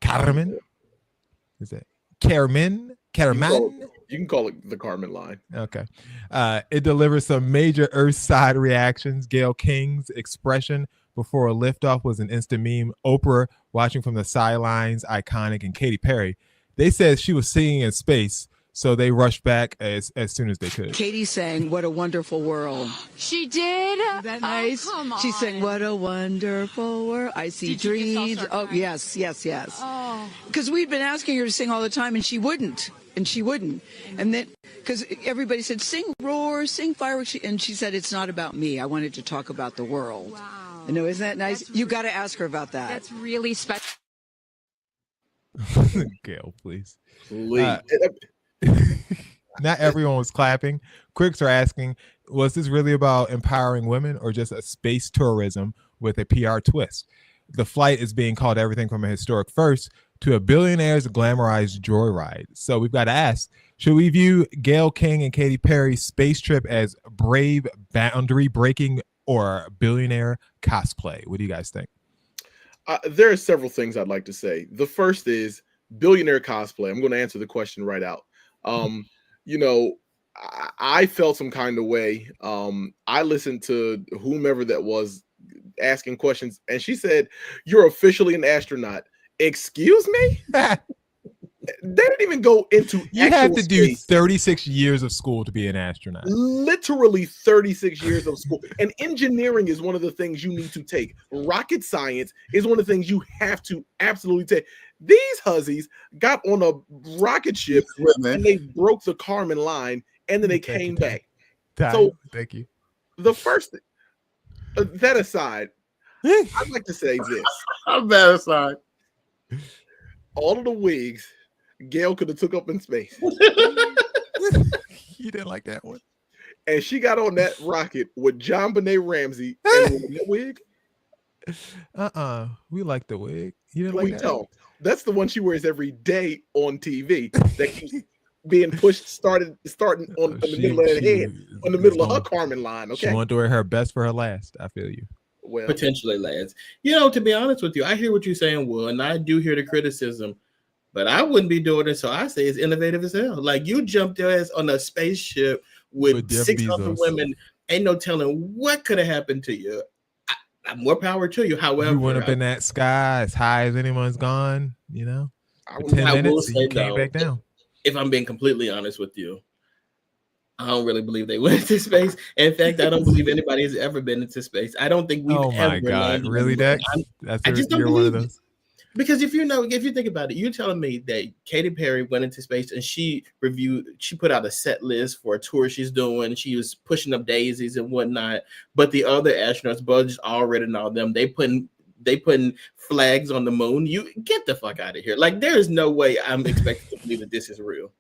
Kármán. Is that Kármán? You can call it the Kármán line. Okay. It delivers some major Earth-side reactions. Gayle King's expression before a liftoff was an instant meme. Oprah watching from the sidelines, iconic, and Katy Perry. They said she was singing in space, so they rushed back as soon as they could. Katie sang "What a Wonderful World." She did. That nice. Come on. She sang "What a Wonderful World." I see trees. Oh yes. Oh. Because we'd been asking her to sing all the time, and she wouldn't. And then, because everybody said, "Sing roar, sing fireworks," and she said, "It's not about me. I wanted to talk about the world." Wow. I know, isn't that nice? You got to ask her about that. That's really special. Gayle, please. Not everyone was clapping. Critics are asking, was this really about empowering women or just a space tourism with a PR twist? The flight is being called everything from a historic first to a billionaire's glamorized joyride. So we've got to ask, should we view Gayle King and Katy Perry's space trip as brave, boundary breaking, or billionaire cosplay? What do you guys think? There are several things I'd like to say. The first is billionaire cosplay. I'm going to answer the question right out. I felt some kind of way. I listened to whomever that was asking questions, and she said, "You're officially an astronaut." Excuse me? They didn't even go into you have to do 36 years of school to be an astronaut. Literally 36 years of school. And engineering is one of the things you need to take. Rocket science is one of the things you have to absolutely take. These hussies got on a rocket ship and they broke the Kármán line, and then they came back. So thank you. The first thing, that aside, I'd like to say this. That aside, all of the wigs Gayle could have took up in space. You didn't like that one. And she got on that rocket with John Benet Ramsey and that wig. We like the wig. You didn't like that? Don't. That's the one she wears every day on TV. That keeps being pushed, starting on the middle of her head, on the middle of her Kármán line. Okay. She wanted to wear her best for her last. I feel you. Well, potentially last. To be honest with you, I hear what you're saying, Will, and I do hear the criticism, but I wouldn't be doing it. So I say it's innovative as hell. Like, you jumped your ass on a spaceship with 600 women. Ain't no telling what could have happened to you. More power to you. However, you went up in that sky as high as anyone's gone. For 10 minutes, you came back down. If I'm being completely honest with you, I don't really believe they went into space. In fact, I don't believe anybody has ever been into space. I don't think we've Oh ever my God. landed Really, on the moon. Dex? I just don't you're one of believe it. those. Because if you think about it, you're telling me that Katy Perry went into space and she put out a set list for a tour she's doing. She was pushing up daisies and whatnot. But the other astronauts, Buzz Aldrin and all them, they putting flags on the moon. You get the fuck out of here. Like, there is no way I'm expected to believe that this is real.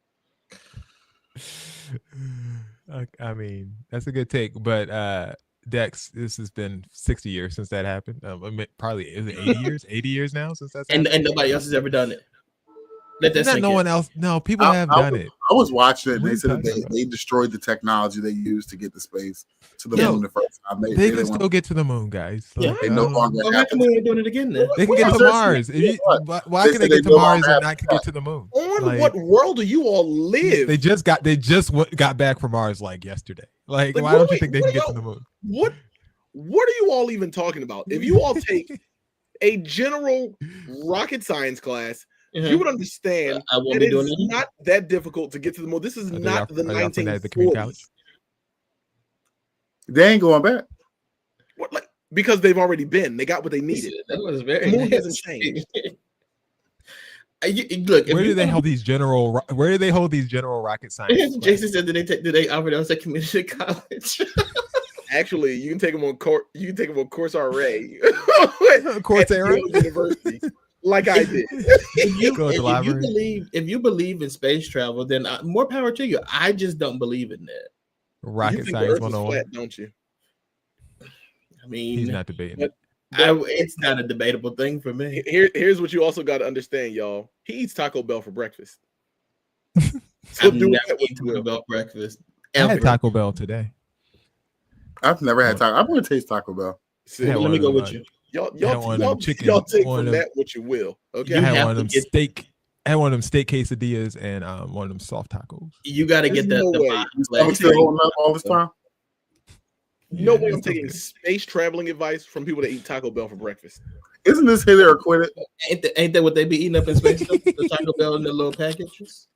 I mean, that's a good take, but Dex, this has been 60 years since that happened. I mean, probably is it 80 years? 80 years now since that's happened? And nobody else has ever done it. Let that sink no in. one else. No, people have done it. I was watching it. What are They you said that talking about? they destroyed the technology they used to get to space to the Yo, moon the first time. They didn't can want- still get to the moon, guys. Yeah. They no longer Well, how have come we ain't doing it again then? They can get to Mars. Why They can said they get they to no Mars longer and have not can get to the moon? On Like, what world do you all live? They just got back from Mars yesterday. Like, why what don't do you think they what can do get to y'all- the moon? What are you all even talking about? If you all take a general rocket science class, you would understand I won't that be doing it's it. not that difficult to get to the moon. This is not the Are they offering that at the community college? 1940s. They ain't going back. What, like, because they've already been. They got what they needed. That was very The moon nice. hasn't changed. Look, Where do they hold these general rocket science? Jason said, did they offer those at community college? Actually, you can take them on course. You can take them on Course RA. Coursera? University, like I did. If you believe in space travel, then more power to you. I just don't believe in that. Rocket you think science the Earth is 101. flat, don't you? I mean, He's not debating but- it. it's not a debatable thing for me. Here's what you also got to understand, y'all. He eats Taco Bell for breakfast. So I've do never that eaten Taco Bell breakfast. I Ever. had Taco Bell today. I've never had Taco. I want to taste Taco Bell. See, Yeah, Let me go with you. y'all take one from of them- that what you will. Okay. I had have one of to them get- steak. I had one of them steak quesadillas and one of them soft tacos. You got to get There's the no way. I'm vibes. still holding up all this time. No way I'm it's so taking good. space traveling advice from people that eat Taco Bell for breakfast. Isn't this hit or quit it? Ain't that what they be eating up in space? The Taco Bell in the little packages.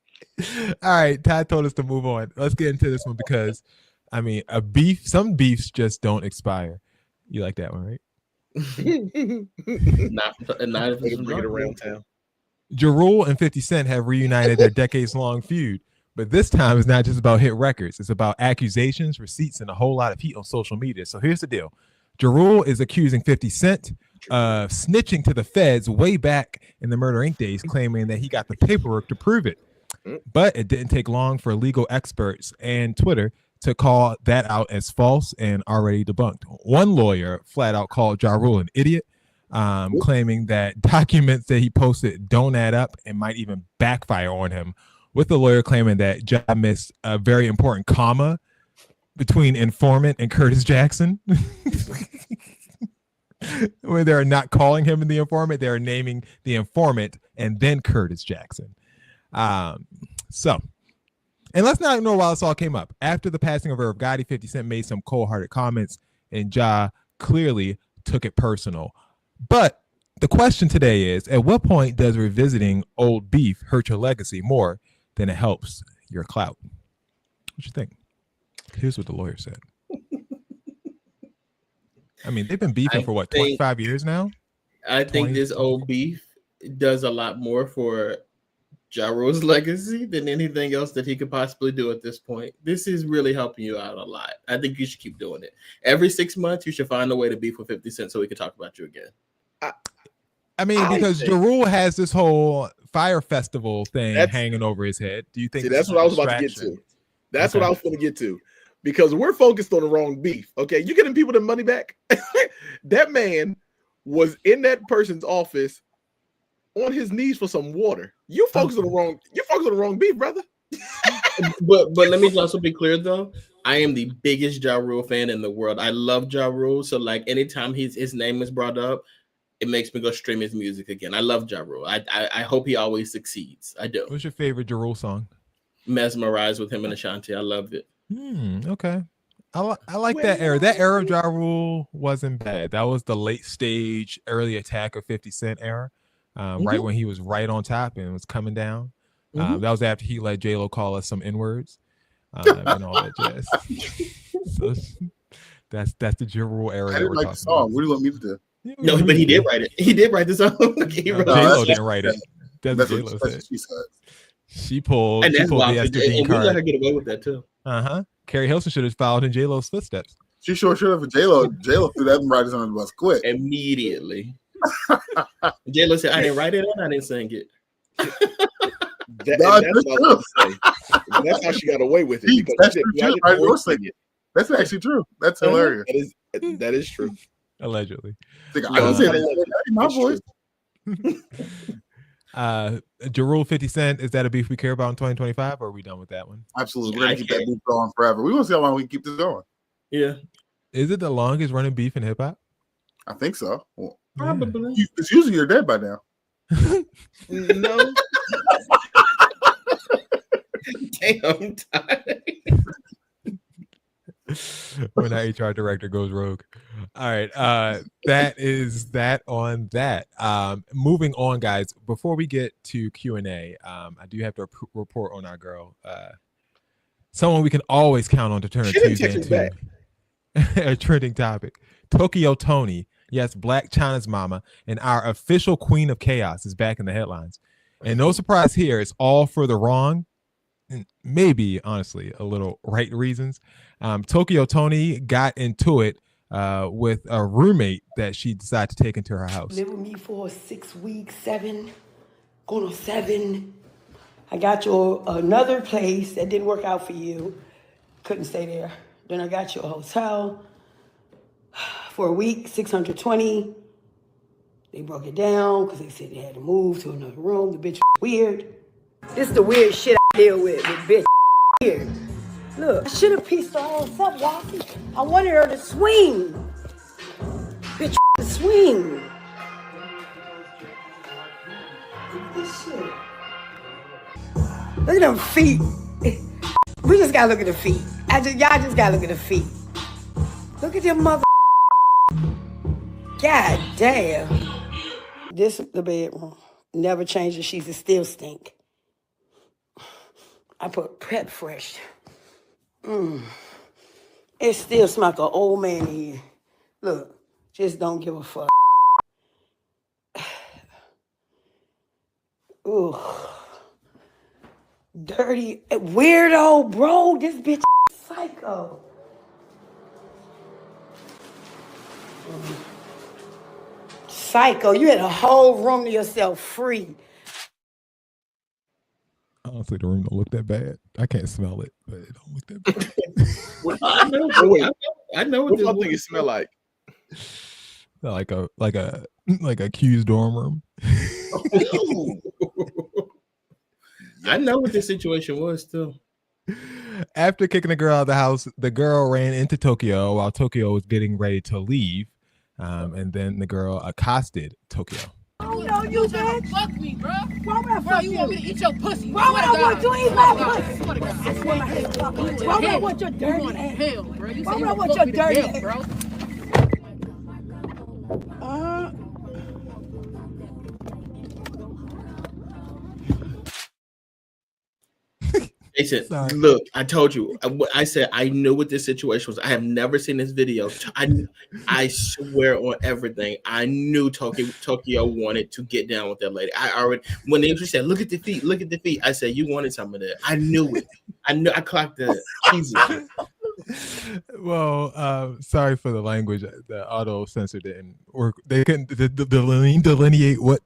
All right, Todd told us to move on. Let's get into this one because, I mean, some beefs just don't expire. You like that one, right? Not Way to bring it around town. Ja Rule and 50 Cent have reunited their decades-long feud, but this time it's not just about hit records. It's about accusations, receipts, and a whole lot of heat on social media. So here's the deal. Ja Rule is accusing 50 Cent of snitching to the feds way back in the Murder Inc. days, claiming that he got the paperwork to prove it. But it didn't take long for legal experts and Twitter to call that out as false and already debunked. One lawyer flat out called Ja Rule an idiot, claiming that documents that he posted don't add up and might even backfire on him, with the lawyer claiming that Ja missed a very important comma between informant and Curtis Jackson. Where they're not calling him the informant, they're naming the informant and then Curtis Jackson. And let's not ignore why this all came up. After the passing of Irv Gotti, 50 Cent made some cold-hearted comments, and Ja clearly took it personal. But the question today is, at what point does revisiting old beef hurt your legacy more than it helps your clout? What you think? Here's what the lawyer said. I mean, they've been beefing for what, 25 years now? I think this old beef does a lot more for Ja Rule's legacy than anything else that he could possibly do at this point. This is really helping you out a lot. I think you should keep doing it. Every 6 months, you should find a way to beef with 50 Cent so we can talk about you again. I mean, because Ja Rule has this whole fire festival thing hanging over his head. Do you think See, that's what I was about to get to. That's what I was going to get to. Because we're focused on the wrong beef. Okay, you getting people their money back? That man was in that person's office on his knees for some water. You focus on the wrong. You focus on the wrong beef, brother. but let me also be clear though. I am the biggest Ja Rule fan in the world. I love Ja Rule. So like anytime his name is brought up, it makes me go stream his music again. I love Ja Rule. I hope he always succeeds. I do. What's your favorite Ja Rule song? Mesmerized with him and Ashanti. I loved it. Okay. I like that era. That era of Ja Rule wasn't bad. That was the late stage, early attack of 50 Cent era. Right when he was right on top and was coming down. That was after he let J-Lo call us some N-words. and all that jazz. So that's the Ja Rule era. I didn't like the song. What do you want me to do? No, but he did write it. He did write the song. J-Lo didn't write it. That's J-Lo what said. she said. She pulled And the that's wild. Esther And Dean we let her card. get away with that too. Keri Hilson should have followed in J-Lo's footsteps. She sure should have. J-Lo threw that writers under the bus quick. Immediately. J-Lo said, I didn't write it and I didn't sing it. That's what I was about to say. That's how she got away with it. Because That's actually true. That's hilarious. That is true. Allegedly. I didn't say that. My voice. Ja Rule 50 Cent, is that a beef we care about in 2025, or are we done with that one? Absolutely. We're going to keep that beef going forever. We want to see how long we can keep this going. Yeah. Is it the longest running beef in hip hop? I think so. Well, probably. It's usually you're dead by now. No. Damn, I'm tired. When our HR director goes rogue. All right. That is that on that. Moving on, guys. Before we get to Q&A, I do have to report on our girl. Someone we can always count on to turn a Tuesday into a trending topic. Tokyo Toni, yes, Black China's mama, and our official queen of chaos is back in the headlines. And no surprise here, it's all for the wrong, and maybe, honestly, a little right reasons. Tokyo Toni got into it with a roommate that she decided to take into her house. Live with me for 6 weeks, 7, going on 7. I got you another place that didn't work out for you. Couldn't stay there. Then I got you a hotel for a week, $620. They broke it down because they said they had to move to another room. The bitch was weird. This is the weird shit I deal with bitch weird. Look, I should have pieced her ass up, Walkie. I wanted her to swing. Bitch to swing. Look at this shit. Look at them feet. We just gotta look at the feet. Y'all just gotta look at the feet. Look at them mother. God damn. This is the bedroom. Never changed the sheets. It still stink. I put Prep Fresh. It still smells like an old man in here. Look, just don't give a fuck. Ooh. Dirty, weirdo, bro. This bitch is psycho. Psycho, you had a whole room to yourself free. Honestly, the room don't look that bad. I can't smell it, but it don't look that bad. I know what I think it smell like. Like a Q's dorm room. I know what the situation was too. After kicking the girl out of the house, the girl ran into Tokyo while Tokyo was getting ready to leave. And then the girl accosted Tokyo. Oh no, you bitch! Fuck me, bro. Why would I fuck you? You want me to eat your pussy? Why would I want you to eat my pussy? I swear my head is up. Why would I want your dirty ass? Hell, bro. Why would I want your dirty ass? Bro. They said, look, I told you. I said I knew what this situation was. I have never seen this video. I swear on everything. I knew Tokyo wanted to get down with that lady. I already, when they said, look at the feet, look at the feet. I said, you wanted some of that. I knew it. I clocked it. Easily. Well, sorry for the language. The auto censor didn't work. They couldn't delineate what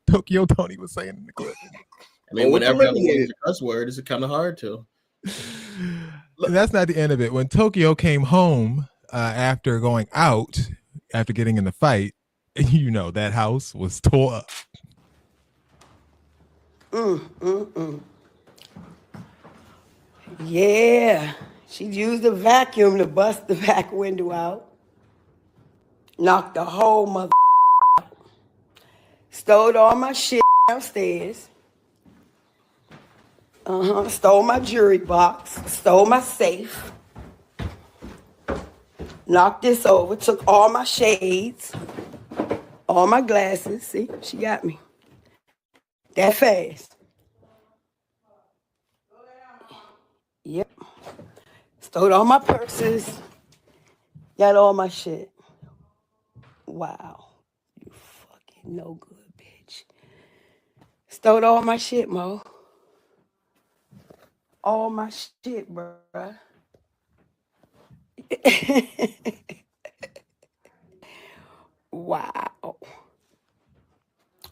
Tokyo Toni was saying in the clip. I mean, whenever I use a cuss word, it's kind of hard to. That's not the end of it. When Tokyo came home after going out, after getting in the fight, you know, that house was tore up. Yeah, she used a vacuum to bust the back window out. Knocked the whole mother out. Stole all my shit downstairs. Stole my jewelry box. Stole my safe. Knocked this over. Took all my shades. All my glasses. See, she got me. That fast. Yep. Stole all my purses. Got all my shit. Wow. You fucking no good bitch. Stole all my shit, Mo. All my shit, bruh. Wow.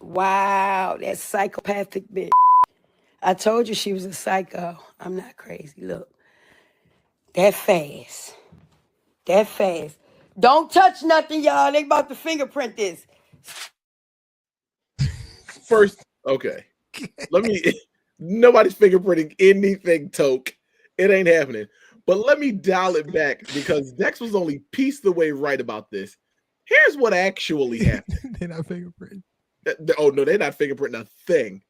Wow, that psychopathic bitch. I told you she was a psycho. I'm not crazy. Look. That fast. That fast. Don't touch nothing, y'all. They about to fingerprint this. First, okay. Nobody's fingerprinting anything, Toke. It ain't happening. But let me dial it back because Dex was only pieced the way right about this. Here's what actually happened. They're not fingerprinting. Oh, no, they're not fingerprinting a thing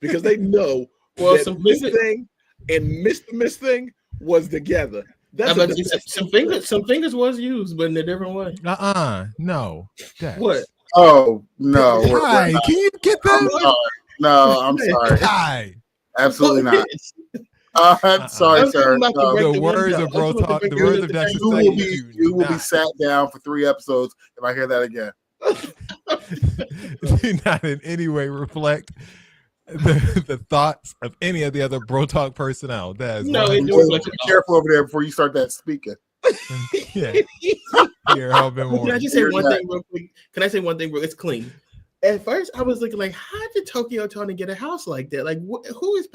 because they know that Miss Thing and Mr. Miss Thing was together. That's some fingers was used, but in a different way. No. Dex. What? Oh, no. Hi, can you get them? I'm sorry. Hi. Absolutely not. I'm sorry, sir. No. The words of bro talk. The words of Dex. You will be sat down for 3 episodes if I hear that again. Do not in any way reflect the thoughts of any of the other bro talk personnel. That is be careful over there before you start that speaking. Yeah. Here, I've been Can I just say one thing real quick? Can I say one thing real? It's clean. At first, I was looking like, how did Tokyo Toni get a house like that? Like, who is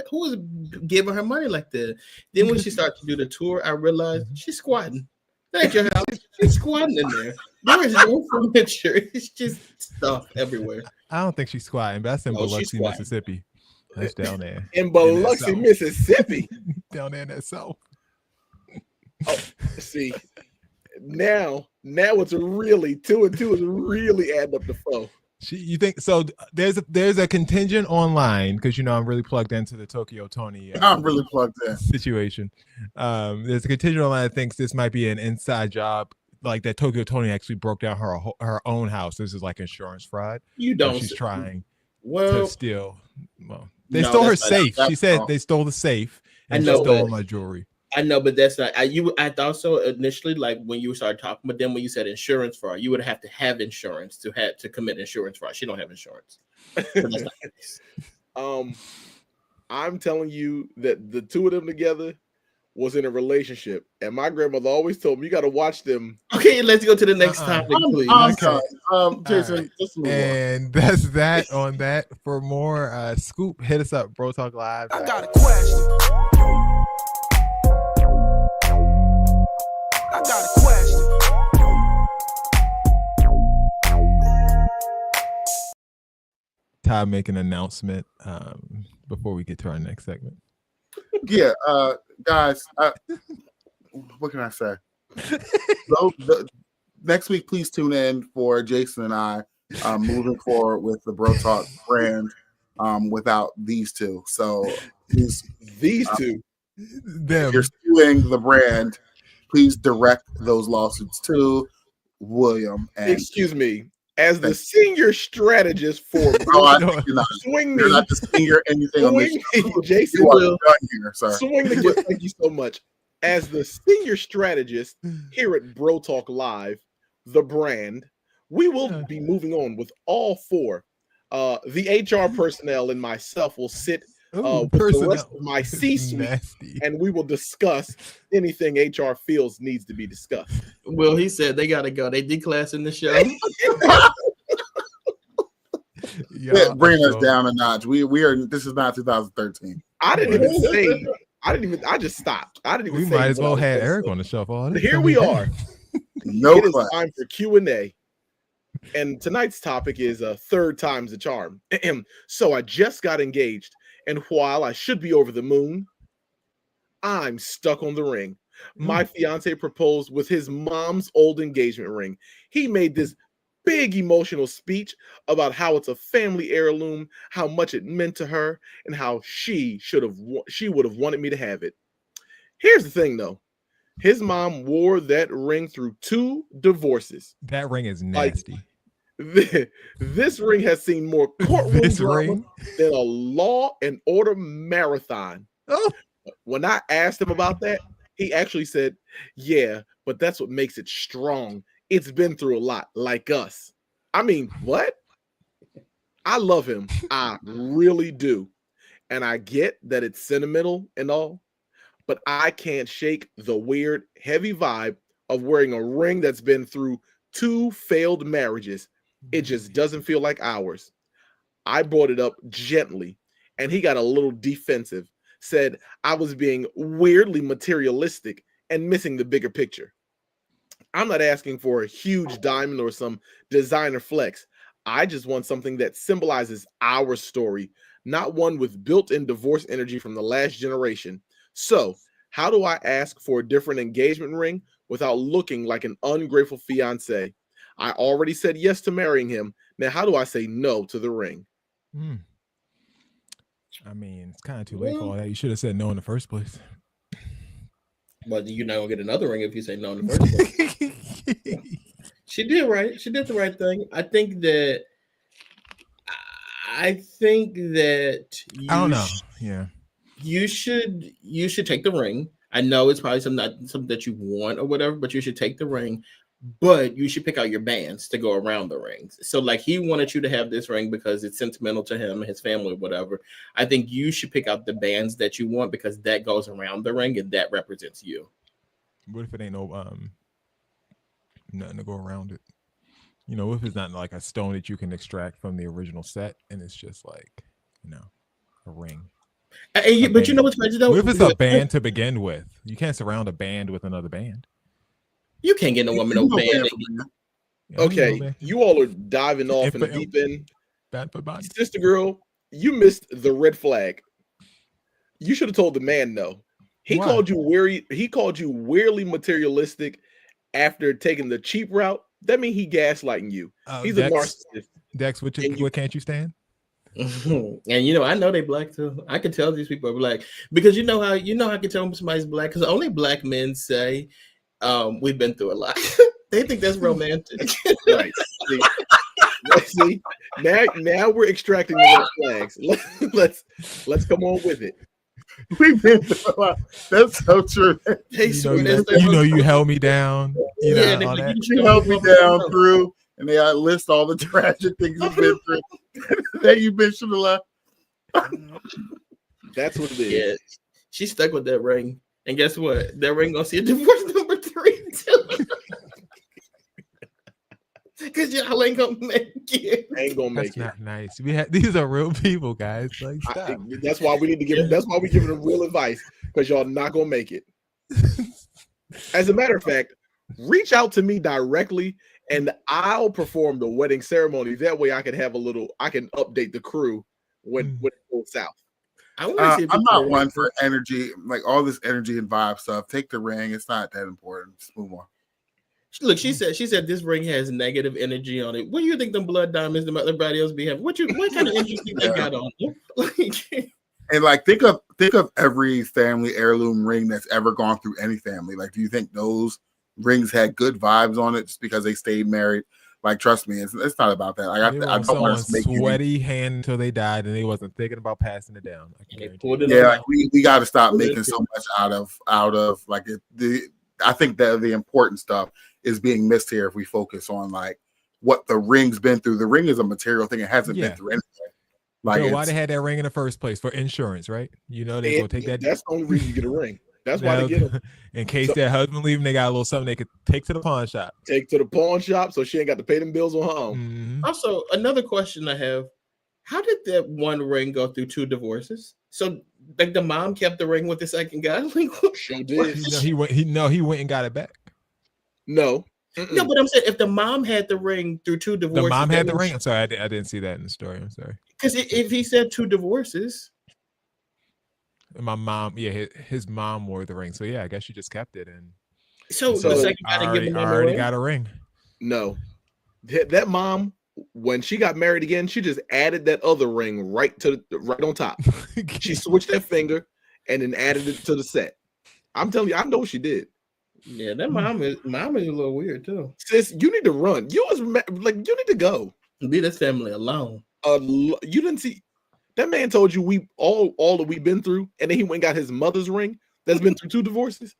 giving her money like that? Then when she started to do the tour, I realized she's squatting. That ain't your house. She's squatting in there. There is no furniture. It's just stuff everywhere. I don't think she's squatting, but that's in Biloxi, Mississippi. That's down there. In Biloxi, Mississippi. Down there in that south. Oh, see, now it's really 2 and 2 is really adding up to 4. You think so? There's a contingent online because I'm really plugged into the Tokyo Toni. I'm really plugged in situation. There's a contingent online that thinks this might be an inside job, like that Tokyo Toni actually broke down her own house. This is like insurance fraud. You don't. She's trying to steal. Well, they stole her safe. She said they stole the safe and she stole my jewelry. I know, but that's not. I thought so initially. Like when you started talking, but then when you said insurance fraud, you would have to have insurance to commit insurance fraud. She don't have insurance. So that's not the case. I'm telling you that the 2 of them together was in a relationship, and my grandmother always told me you got to watch them. Okay, let's go to the next topic, please. Jason, just move and on. That's that on that. For more scoop, hit us up, Bro Talk Live. I got a question. I got a question. Todd, make an announcement before we get to our next segment. Yeah, guys, what can I say? Next week, please tune in for Jason and I moving forward with the Bro Talk brand without these two. So these two, if you're suing the brand, please direct those lawsuits to William. And excuse me, as the senior strategist for swing me. You're not the senior anything on this show. Jason will here, sir. Swing the gift. Thank you so much. As the senior strategist here at Bro Talk Live, the brand, we will be moving on with all 4. The HR personnel and myself will sit with the rest of my C-suite, and we will discuss anything HR feels needs to be discussed. Well, he said they gotta go. They declassing the show. Bring us down a notch. We are. This is not 2013. I just stopped. I didn't even. We say might as well have Eric on the show for all this. Here we are. No, it is time for Q&A. And tonight's topic is third time's a charm. So I just got engaged, and while I should be over the moon, I'm stuck on the ring. My fiance proposed with his mom's old engagement ring. He made this big emotional speech about how it's a family heirloom, how much it meant to her, and how she would have wanted me to have it. Here's the thing, though. His mom wore that ring through 2 divorces. That ring is nasty. This ring has seen more courtroom drama than a Law and Order marathon. Oh. When I asked him about that, He actually said, "Yeah, but that's what makes it strong. It's been through a lot, like us." I mean, what? I love him. I really do. And I get that it's sentimental and all, but I can't shake the weird, heavy vibe of wearing a ring that's been through 2 failed marriages. It just doesn't feel like ours. I brought it up gently, and he got a little defensive, said I was being weirdly materialistic and missing the bigger picture. I'm not asking for a huge diamond or some designer flex. I just want something that symbolizes our story, not one with built-in divorce energy from the last generation. So, how do I ask for a different engagement ring without looking like an ungrateful fiance? I already said yes to marrying him. Now, how do I say no to the ring? I mean, it's kind of too late for all that. You should have said no in the first place. But you're not gonna get another ring if you say no in the first place. She did right. She did the right thing. I think that I don't know. You should take the ring. I know it's probably something that you want or whatever, but you should take the ring. But you should pick out your bands to go around the rings. So, like, he wanted you to have this ring because it's sentimental to him and his family, whatever. I think you should pick out the bands that you want because that goes around the ring and that represents you. What if it ain't nothing to go around it? You know, what if it's not like a stone that you can extract from the original set and it's just like, a ring? But you know what's crazy though? What if it's a band to begin with? You can't surround a band with another band. You can't get no woman no band. Okay, you all are diving off in the deep end. Sister girl, you missed the red flag. You should have told the man no. He called you weary. He called you weirdly materialistic after taking the cheap route. That means he gaslighting you. He's a narcissist. Dex, what can't you stand? And I know they black too. I can tell these people are black because you know how I can tell when somebody's black because only black men say we've been through a lot. They think that's romantic. Right. See, now we're extracting the red flags. Let's come on with it. We've been through a lot. That's so true. You held me down. You held me down through, and they list all the tragic things you've been through. That you've been through a lot. That's what it is. Yeah, she's stuck with that ring. And guess what? That ring gonna see a divorce number 3 too. Because y'all ain't gonna make it. Ain't gonna make it. That's not nice. These are real people, guys. Like, stop. That's why we need to give. That's why we give them real advice because y'all not gonna make it. As a matter of fact, reach out to me directly, and I'll perform the wedding ceremony. That way, I can update the crew when it goes south. I'm not one for energy, like all this energy and vibe stuff. Take the ring; it's not that important. Just move on. Look, she said this ring has negative energy on it. What do you think them blood diamonds and everybody else be having? What kind of energy they got on them? And like think of every family heirloom ring that's ever gone through any family. Like, do you think those rings had good vibes on it just because they stayed married? Like, trust me, it's not about that. Like, I don't want to make sweaty hand until they died, and they wasn't thinking about passing it down. Like we got to stop making so much out of like I think that the important stuff is being missed here if we focus on like what the ring's been through. The ring is a material thing; it hasn't been through anything. Like, why they had that ring in the first place? For insurance, right? They're gonna take that. That's the only reason you get a ring. That's why they get them. In case their husband leaving, they got a little something they could take to the pawn shop. Take to the pawn shop so she ain't got to pay them bills on her own. Mm-hmm. Also, another question I have: how did that one ring go through 2 divorces? So, like, the mom kept the ring with the second guy. Like, she did. He went and got it back. No. No, but I'm saying if the mom had the ring through 2 divorces, the mom had the ring. I'm sorry, I didn't see that in the story. I'm sorry. Because if he said 2 divorces, my mom, his mom wore the ring. So yeah, I guess she just kept it. And so the second guy already got a ring. No, that mom, when she got married again, she just added that other ring right on top. She switched that finger and then added it to the set. I'm telling you, I know what she did. Yeah, that mom is a little weird too. Sis, you need to run. You need to go. Leave this family alone. You didn't see that man told you all that we've been through, and then he went and got his mother's ring. that's been through 2 divorces?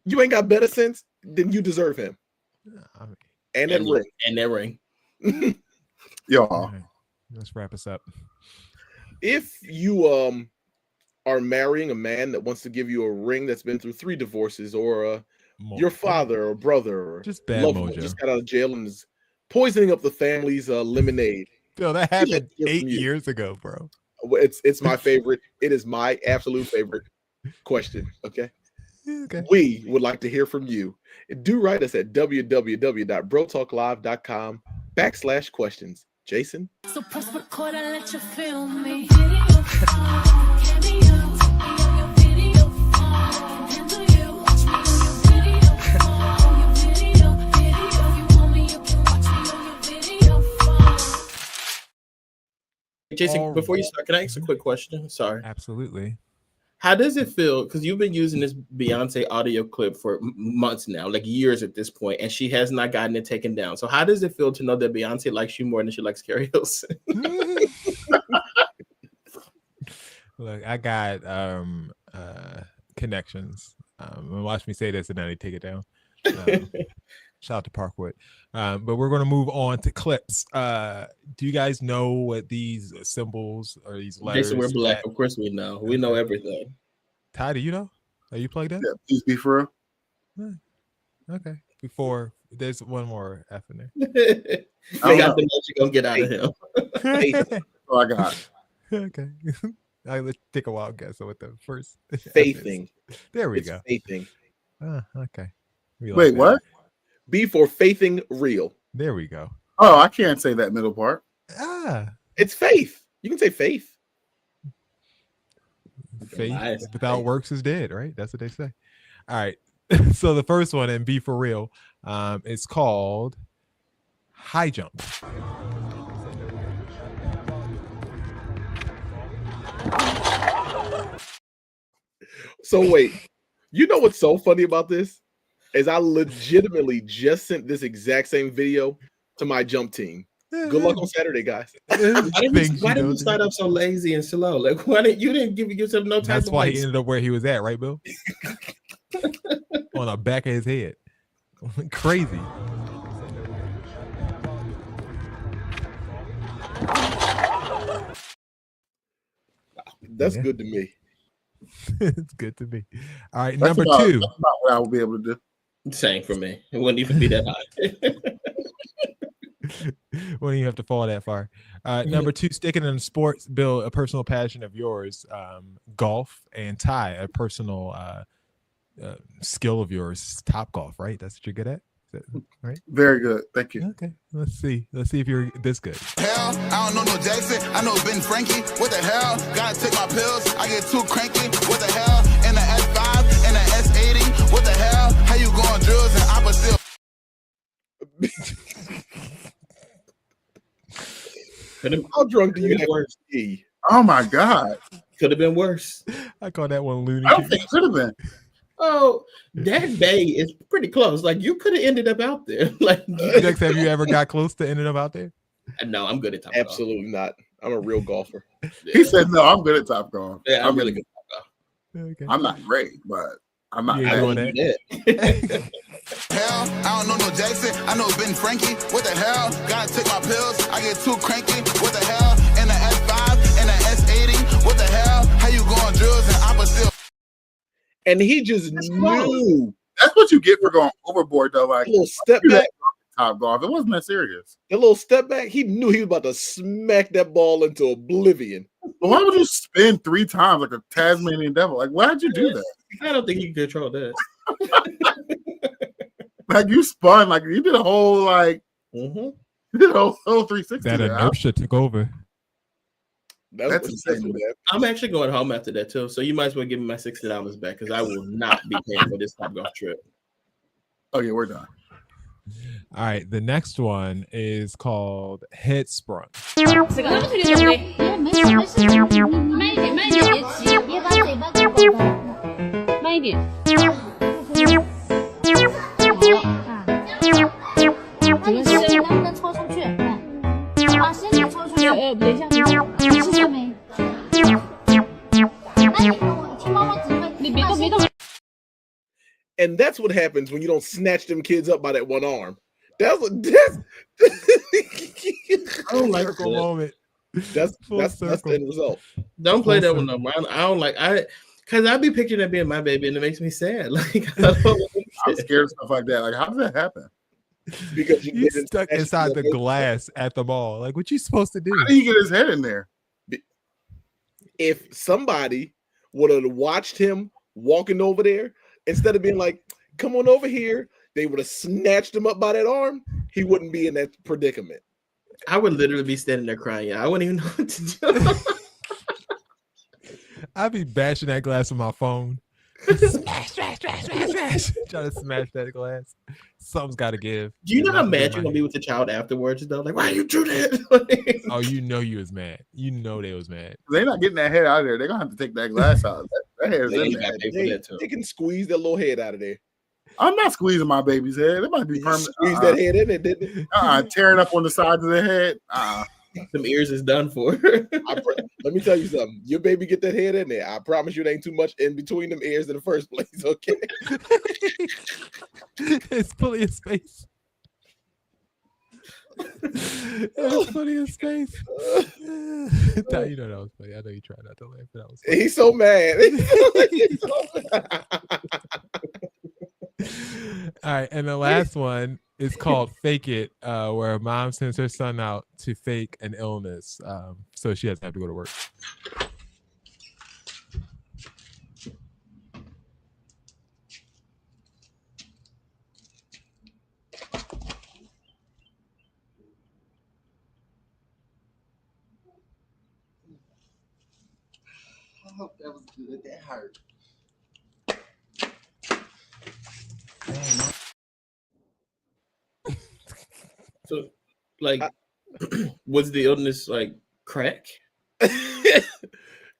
You ain't got better sense, then you deserve him. And that ring. And that ring. Y'all. Right. Let's wrap us up. If you are marrying a man that wants to give you a ring that's been through 3 divorces, or your father or brother or just bad loved one mojo, just got out of jail and is poisoning up the family's lemonade. Yo, that happened 8 years ago, bro. It's my favorite. It is my absolute favorite question. Okay. We would like to hear from you. Do write us at www.brotalklive.com/questions. Jason. So press record and let you feel me. Jason, before you start, can I ask a quick question? Sorry. Absolutely. How does it feel? Because you've been using this Beyonce audio clip for months now, like years at this point, and she has not gotten it taken down. So how does it feel to know that Beyonce likes you more than she likes Keri Hilson? Look, I got connections. Watch me say this and then they take it down. Shout out to Parkwood. But we're going to move on to clips. Do you guys know what these symbols or these letters? Jason, we're black. Of course we know. We know everything. Ty, do you know? Are you plugged in? Yeah, please be for real. Okay. Before, there's one more F in there. I got the note you're going to get out of him. Oh, I got it. Okay. Let's take a wild guess with the first. Faithing. There we go. Faithing. Okay. Wait, what? B for faithing real. There we go. Oh, I can't say that middle part. It's faith. You can say faith. Faith without works is dead, right? That's what they say. All right. So the first one, and B for real, is called high jump. So wait, you know what's so funny about this? Is I legitimately just sent this exact same video to my jump team. Good luck on Saturday, guys. Why did you start up so lazy and slow? Like, why didn't you give yourself no time? That's why he ended up where he was at, right, Bill? On the back of his head. Crazy. That's good to me. It's good to me. All right, That's number about, 2. That's about what I will be able to do. Same for me. It wouldn't even be that high. Wouldn't even have to fall that far. Number 2, sticking in sports, Bill, a personal passion of yours, golf, and Ty, a personal skill of yours, top golf, right? That's what you're good at, right? Very good. Thank you. Okay, let's see if you're this good. Hell, I don't know no Jackson. I know Ben Frankie. What the hell? Gotta take my pills. I get too cranky. What the hell? And the S5 and the S80. What the hell? How you going drills and opposite? How drunk do you have to be? Oh my God. Could have been worse. I call that one loony. I don't think it could have been. Oh, that bay is pretty close. Like, you could have ended up out there. Like, Dex, have you ever got close to ending up out there? No, I'm good at top Absolutely not. I'm a real golfer. He said, "No, I'm good at top golf. Yeah, I'm really good at top golf. Okay. I'm not great, but I'm not. Yeah, bad. Hell, I don't know no Jackson. I know Ben Frankie. What the hell? Gotta take my pills. I get too cranky. What the hell? And the S5 and the S80. What the hell? How you going drills and opposite? And he just knew. That's what you get for going overboard, though. Like A little step back. top golf. It wasn't that serious. A little step back. He knew he was about to smack that ball into oblivion. But why would you spin 3 times like a Tasmanian devil? Like, why'd you do that? I don't think he can control that. Like, you spun, like, you did a whole, like, you did a whole 360. That inertia took over. That's insane. I'm actually going home after that too, so you might as well give me my $60 back because I will not be paying for this Top Golf trip. Okay, we're done. All right, the next one is called head sprung. And that's what happens when you don't snatch them kids up by that one arm. That's I don't like circle moment. That's the end result. Don't play that one no more. I don't like because I be picturing that being my baby, and it makes me sad. Like I'm scared of stuff like that. Like, how does that happen? Because you stuck inside the glass at the mall. Like, what you supposed to do? How do you get his head in there? If somebody would have watched him walking over there, instead of being like, "Come on over here," they would have snatched him up by that arm. He wouldn't be in that predicament. I would literally be standing there crying. I wouldn't even know what to do. I'd be bashing that glass with my phone. Smash. Trying to smash that glass. Something's got to give. Do you know how mad you're gonna be with the child afterwards? Though, like, why you do that? Oh, you know you was mad. You know they was mad. They're not getting that head out of there. They're gonna have to take that glass out. That hair's in there. They can squeeze their little head out of there. I'm not squeezing my baby's head. It might be permanent. Squeeze that head in it, didn't it? Tearing up on the sides of the head. Some ears is done for. Let me tell you something. Your baby get that head in there. I promise you, it ain't too much in between them ears in the first place. Okay. It's plenty of space. It's plenty of space. You know that was funny. I know you tried not to laugh, but that was funny. He's so mad. All right, and the last one is called "Fake It," where a mom sends her son out to fake an illness, so she doesn't have to go to work. I hope that was good. That hurt. So, like, was the illness like crack? Because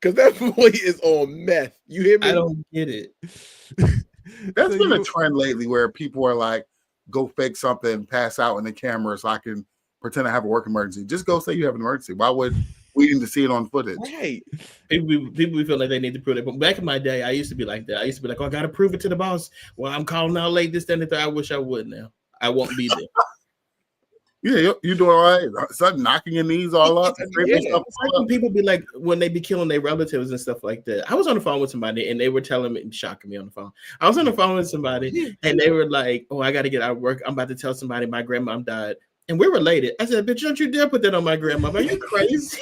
that boy is on meth. You hear me? I don't get it. That's been a trend lately where people are like, go fake something, pass out in the camera so I can pretend I have a work emergency. Just go say you have an emergency. Why would we need to see it on footage? Right. People feel like they need to prove it. But back in my day, I used to be like that. I used to be like, oh, I got to prove it to the boss. Well, I'm calling out late, this, that, and the third. I wish I would now. I won't be there. Yeah, you doing all right? Start knocking your knees all up. Certain people be like, when they be killing their relatives and stuff like that. I was on the phone with somebody and they were telling me, shocking me on the phone. I was on the phone with somebody and they were like, oh, I got to get out of work. I'm about to tell somebody my grandmom died. And we're related. I said, bitch, don't you dare put that on my grandma. Are you crazy?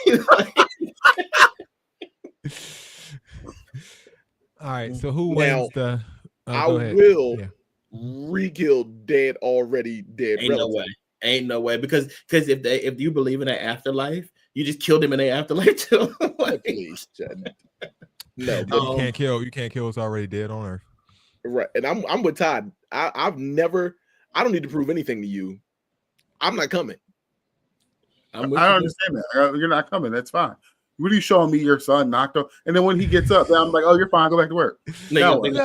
All right, so who wins the... I will re-kill dead, already dead Ain't no way. Ain't no way. Because if you believe in an afterlife, you just killed him in the afterlife too. Please, no, you can't kill what's already dead on Earth. Right. And I'm with Todd. I don't need to prove anything to you. I'm not coming. I don't understand that. You're not coming. That's fine. What are you showing me your son knocked up? And then when he gets up, then I'm like, oh, you're fine. Go back to work. They're going to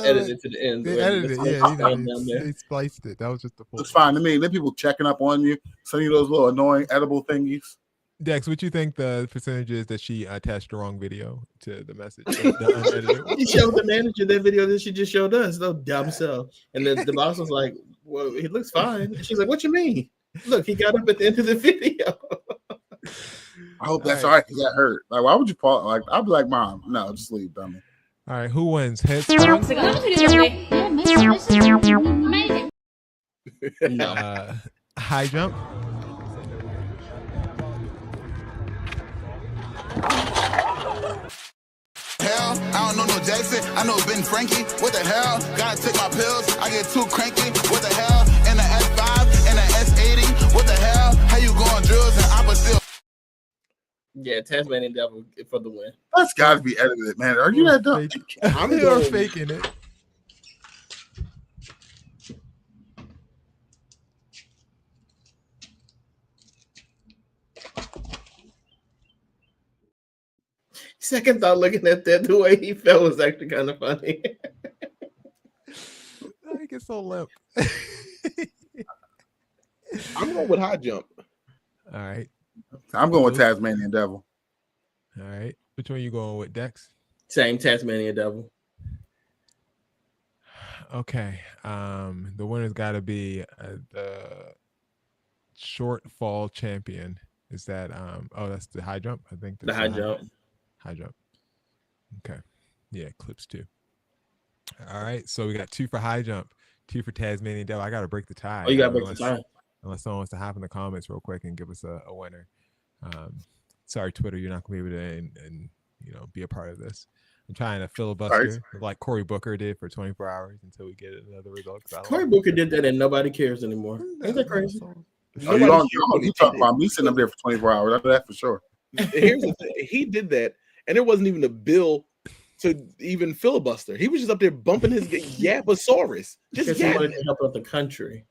edit it to the end. They edited it. Yeah, they spliced it. That was just the point. It's fine to me. Then people checking up on you, sending you those little annoying edible thingies. Dex, what you think the percentage is that she attached the wrong video to the message? She showed the manager that video that she just showed us. No dumb self. And then the boss was like, well, he looks fine. And she's like, what you mean? Look, he got up at the end of the video. I hope that's all right. He got hurt. Like, why would you pause? Like, I'd be like, Mom, no, just leave, dummy. All right, who wins? Head high jump. Hell, I don't know no Jackson. I know Ben Frankie. What the hell? Gotta take my pills. I get too cranky. What the hell? In the S5, in the S80. What the hell? How you going drills and I'm still. Yeah, Tasmanian Devil for the win. That's got to be edited, man. Are you that dumb? I'm faking it. Second thought, looking at that, the way he fell was actually kind of funny. I get so limp. I'm going with high jump. All right. I'm going with Tasmanian Devil. All right. Which one are you going with, Dex? Same Tasmanian Devil. Okay. The winner's got to be the short fall champion. Is that that's the high jump? I think The that's high jump. High jump. Okay. Yeah, clips 2. All right. So we got 2 for high jump, 2 for Tasmanian Devil. I got to break the tie. Oh, you got to break the tie. Unless someone wants to hop in the comments real quick and give us a winner. Sorry, Twitter, you're not going to be able to and be a part of this. I'm trying to filibuster like Cory Booker did for 24 hours until we get another result. Cory Booker did that and nobody cares anymore. Ain't that crazy? Oh, you talking about me sitting up there for 24 hours? I know that for sure. Here's the thing. He did that, and there wasn't even a bill to even filibuster. He was just up there bumping his yaposaurus. Just he wanted to help out the country.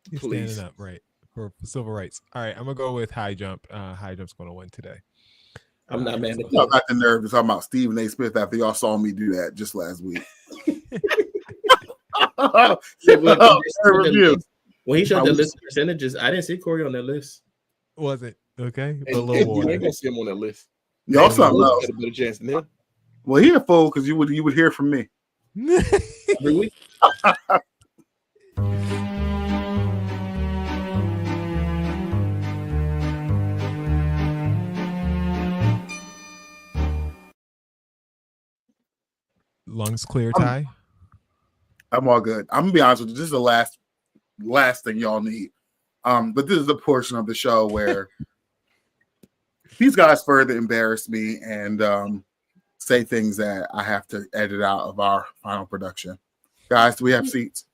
He's standing up, right, for civil rights. All right, I'm going to go with high jump. High jump's going to win today. I'm not mad at that. Y'all got the nerve to talk about Stephen A. Smith after y'all saw me do that just last week. When he showed the list of percentages, I didn't see Cory on that list. Was it? Okay. You ain't gonna see him on that list. Y'all something else. Got a better chance than him. Well, he a fool because you would hear from me. Every week. Lungs clear, Ty? I'm all good. I'm gonna be honest with you. This is the last thing y'all need. But this is the portion of the show where these guys further embarrass me and say things that I have to edit out of our final production. Guys, do we have seats?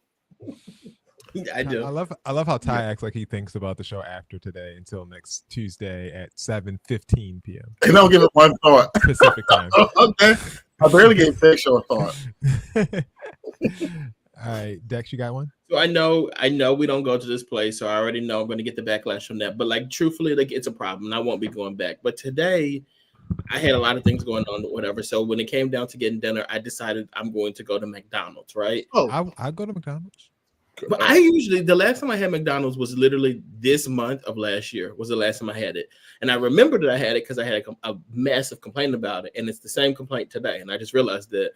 I do. I love how Ty acts like he thinks about the show after today until next Tuesday at 7:15 p.m. They don't give it one thought. Pacific time. Okay. I barely gave Fake Show a thought. All right, Dex, you got one? So I know we don't go to this place, so I already know I'm going to get the backlash from that. But like, truthfully, like it's a problem, and I won't be going back. But today, I had a lot of things going on, whatever. So when it came down to getting dinner, I decided I'm going to go to McDonald's. Right? Oh, I go to McDonald's. But I usually, the last time I had McDonald's was literally this month of last year was the last time I had it. And I remember that I had it because I had a massive complaint about it. And it's the same complaint today. And I just realized that,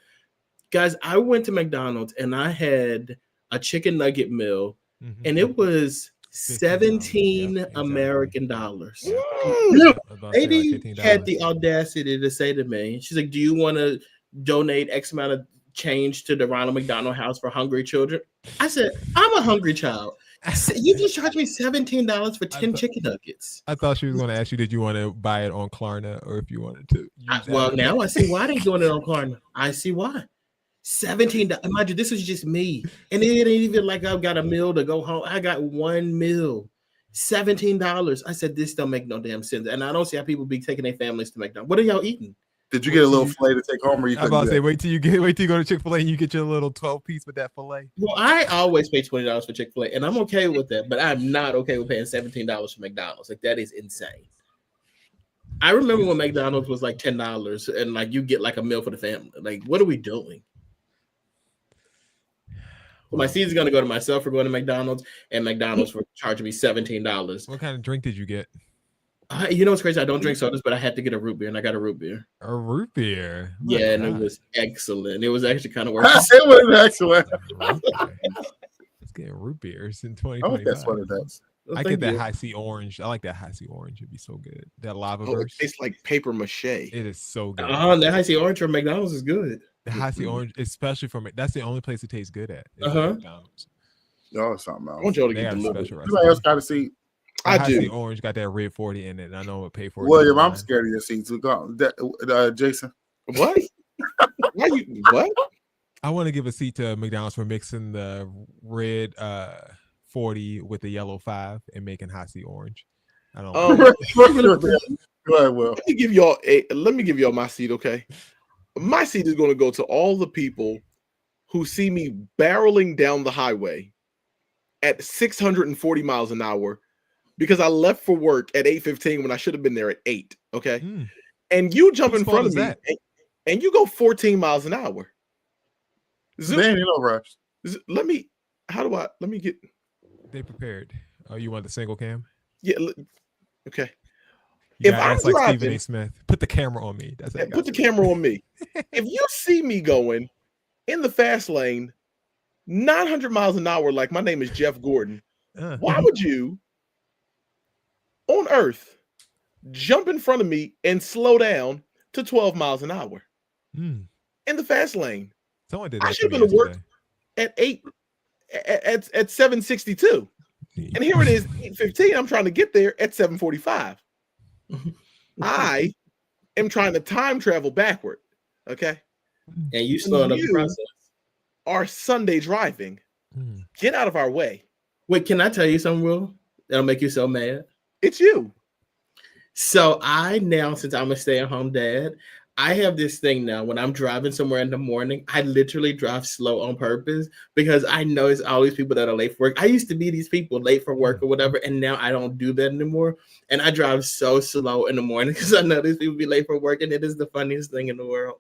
guys, I went to McDonald's and I had a chicken nugget meal and it was 17 American dollars. Lady had the audacity to say to me, she's like, do you want to donate X amount of change to the Ronald McDonald House for hungry children? I said, I'm a hungry child. You just charged me $17 for 10 chicken nuggets. I thought she was going to ask you, did you want to buy it on Klarna or if you wanted to? Well, now I see why they're doing it on Klarna. I see why. $17. Imagine this is just me. And it ain't even like I've got a meal to go home. I got one meal. $17. I said, this don't make no damn sense. And I don't see how people be taking their families to McDonald's. What are y'all eating? Did you get a little fillet to take home, or you? I'm about to say, wait till you go to Chick-fil-A and you get your little 12-piece with that fillet. Well, I always pay $20 for Chick-fil-A, and I'm okay with that. But I'm not okay with paying $17 for McDonald's. Like that is insane. I remember when McDonald's was like $10, and like you get like a meal for the family. Like, what are we doing? Well, my season's gonna go to myself for going to McDonald's, and McDonald's for charging me $17. What kind of drink did you get? You know what's crazy? I don't drink sodas, but I had to get a root beer, and I got a root beer. A root beer? Yeah, and it was excellent. It was actually kind of worth it. It was excellent. Let's get root beers in 2025. That's what it does. I get that high C orange. I like that high C orange. It'd be so good. That lava burst. It tastes like paper mache. It is so good. That high C orange from McDonald's is good. The high C orange, especially from that's the only place it tastes good at. McDonald's. Y'all something else. I want y'all to get delivered. Anybody else got a seat? I do. Orange got that red 40 in it. And I know what pay for it. William, I'm scared of your seats. Jason. What? Why you what? I want to give a seat to McDonald's for mixing the red 40 with the yellow 5 and making high C orange. I don't know. Go ahead, Will. Let me give y'all my seat, okay? My seat is going to go to all the people who see me barreling down the highway at 640 miles an hour because I left for work at 8:15 when I should have been there at 8. Okay. And you jump in front of me and you go 14 miles an hour. Man, you know, rush. Let me get. They prepared. Oh, you want the single cam? Yeah. Okay. If I'm driving, like Stephen A. Smith, put the camera on me. Put the camera on me. If you see me going in the fast lane 900 miles an hour, like my name is Jeff Gordon. Why would you on Earth jump in front of me and slow down to 12 miles an hour in the fast lane? Someone did that. I should have been to work at 7:62. And here it is, 8:15. I'm trying to get there at 7:45. I am trying to time travel backward. Okay. And you slowing up the process. Are Sunday driving. Get out of our way. Wait, can I tell you something, Will? That'll make you so mad. It's you. So I now, since I'm a stay-at-home dad, I have this thing now. When I'm driving somewhere in the morning, I literally drive slow on purpose because I know it's always people that are late for work. I used to be these people late for work or whatever, and now I don't do that anymore. And I drive so slow in the morning because I know these people be late for work, and it is the funniest thing in the world.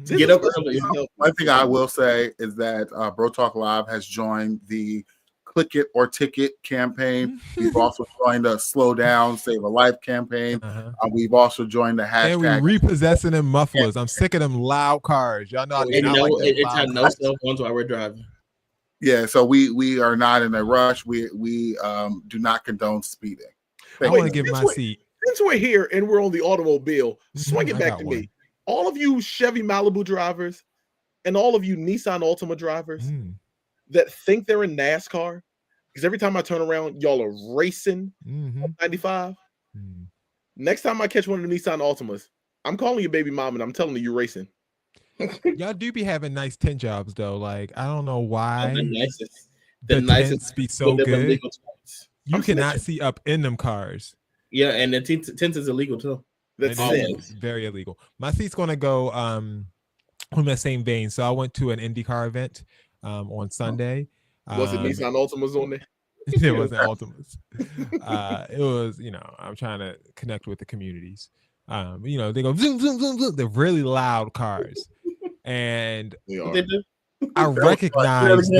Get up early. One thing I will say is that Bro Talk Live has joined the Click It or Ticket campaign. We've also joined the Slow Down, Save a Life campaign. We've also joined the hashtag. And we repossessing them mufflers. I'm sick of them loud cars. Y'all know I do not like them it's loud no cars. cell phones while we're driving. Yeah, so we are not in a rush. We do not condone speeding. I want to give my seat. Since we're here and we're on the automobile, swing it back to me. All of you Chevy Malibu drivers and all of you Nissan Altima drivers that think they're in NASCAR, because every time I turn around, y'all are racing on 95. Next time I catch one of the Nissan Altimas, I'm calling your baby mom and I'm telling her you're racing. Y'all do be having nice tent jobs though. Like I don't know why. The nicest. The nicest tents be so good. You cannot see up in them cars. Yeah, and the tent is illegal too. That's very illegal. My seat's gonna go on that same vein. So I went to an IndyCar event on Sunday. Was it Nissan Altimas on there? It wasn't Altimas. It was, I'm trying to connect with the communities. They go zoom, zoom, zoom, zoom. They're really loud cars. And I recognized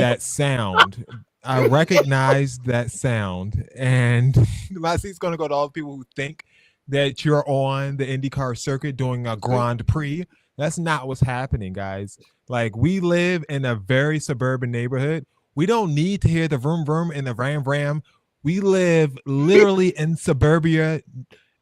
that sound. And my seat's gonna go to all the people who think that you're on the IndyCar circuit doing a Grand Prix. That's not what's happening, guys. Like, we live in a very suburban neighborhood. We don't need to hear the vroom vroom and the ram ram. We live literally in suburbia,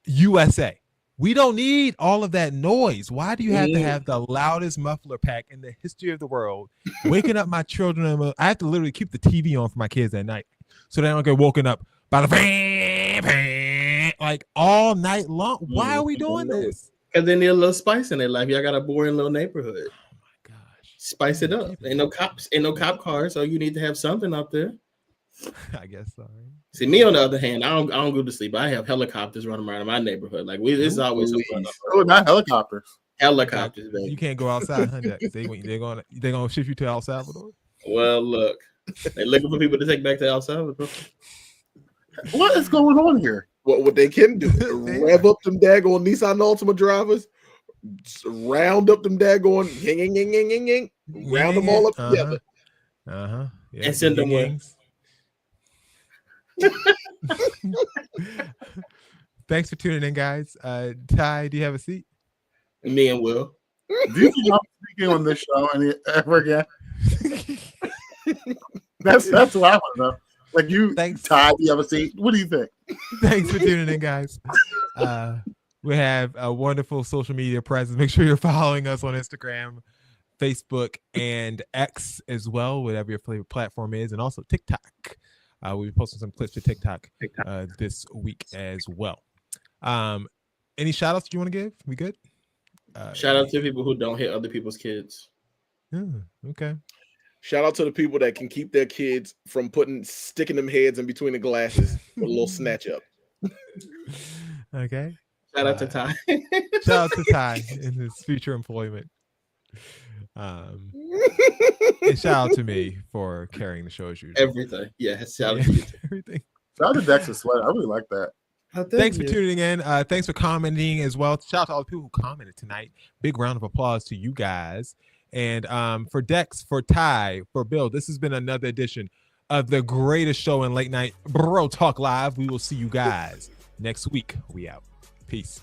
USA. We don't need all of that noise. Why do you have to have the loudest muffler pack in the history of the world? Waking up my children. I have to literally keep the TV on for my kids at night so they don't get woken up by the like all night long. Why are we doing this? Because they need a little spice in their life. Y'all got a boring little neighborhood. Oh my gosh. Spice it up. Ain't no cop cars, so you need to have something up there. I guess so. See, me on the other hand, I don't go to sleep. I have helicopters running around in my neighborhood. Like it's always so fun. Oh, not helicopters. Helicopters, baby. You can't go outside, huh? They're gonna ship you to El Salvador. Well, look, they're looking for people to take back to El Salvador. What is going on here? What they can do, rev up them daggone Nissan Altima drivers, round up them daggone, round them all up together. Yeah, and send them wings. Thanks for tuning in, guys. Ty, do you have a seat? Me and Will. Do you think I'm speaking on this show ever again? That's what I want to know. Like you, thanks. Ty, do you have a seat? What do you think? Thanks for tuning in, guys. We have a wonderful social media presence. Make sure you're following us on Instagram, Facebook, and X as well, whatever your favorite platform is, and also TikTok. We'll be posting some clips for TikTok this week as well. Any shout outs you want to give? We good? Shout out to people who don't hit other people's kids. Okay. Shout out to the people that can keep their kids from sticking them heads in between the glasses with a little snatch up. Okay. Shout out to Ty. Shout out to Ty in his future employment. And shout out to me for carrying the show as usual. Everything. Yeah, shout out to you. Everything. Shout out to Dexter Sweat. I really like that. Thanks for tuning in. Thanks for commenting as well. Shout out to all the people who commented tonight. Big round of applause to you guys. And for Dex, for Ty, for Bill, this has been another edition of the greatest show in late night, Bro Talk Live. We will see you guys next week. We out. Peace.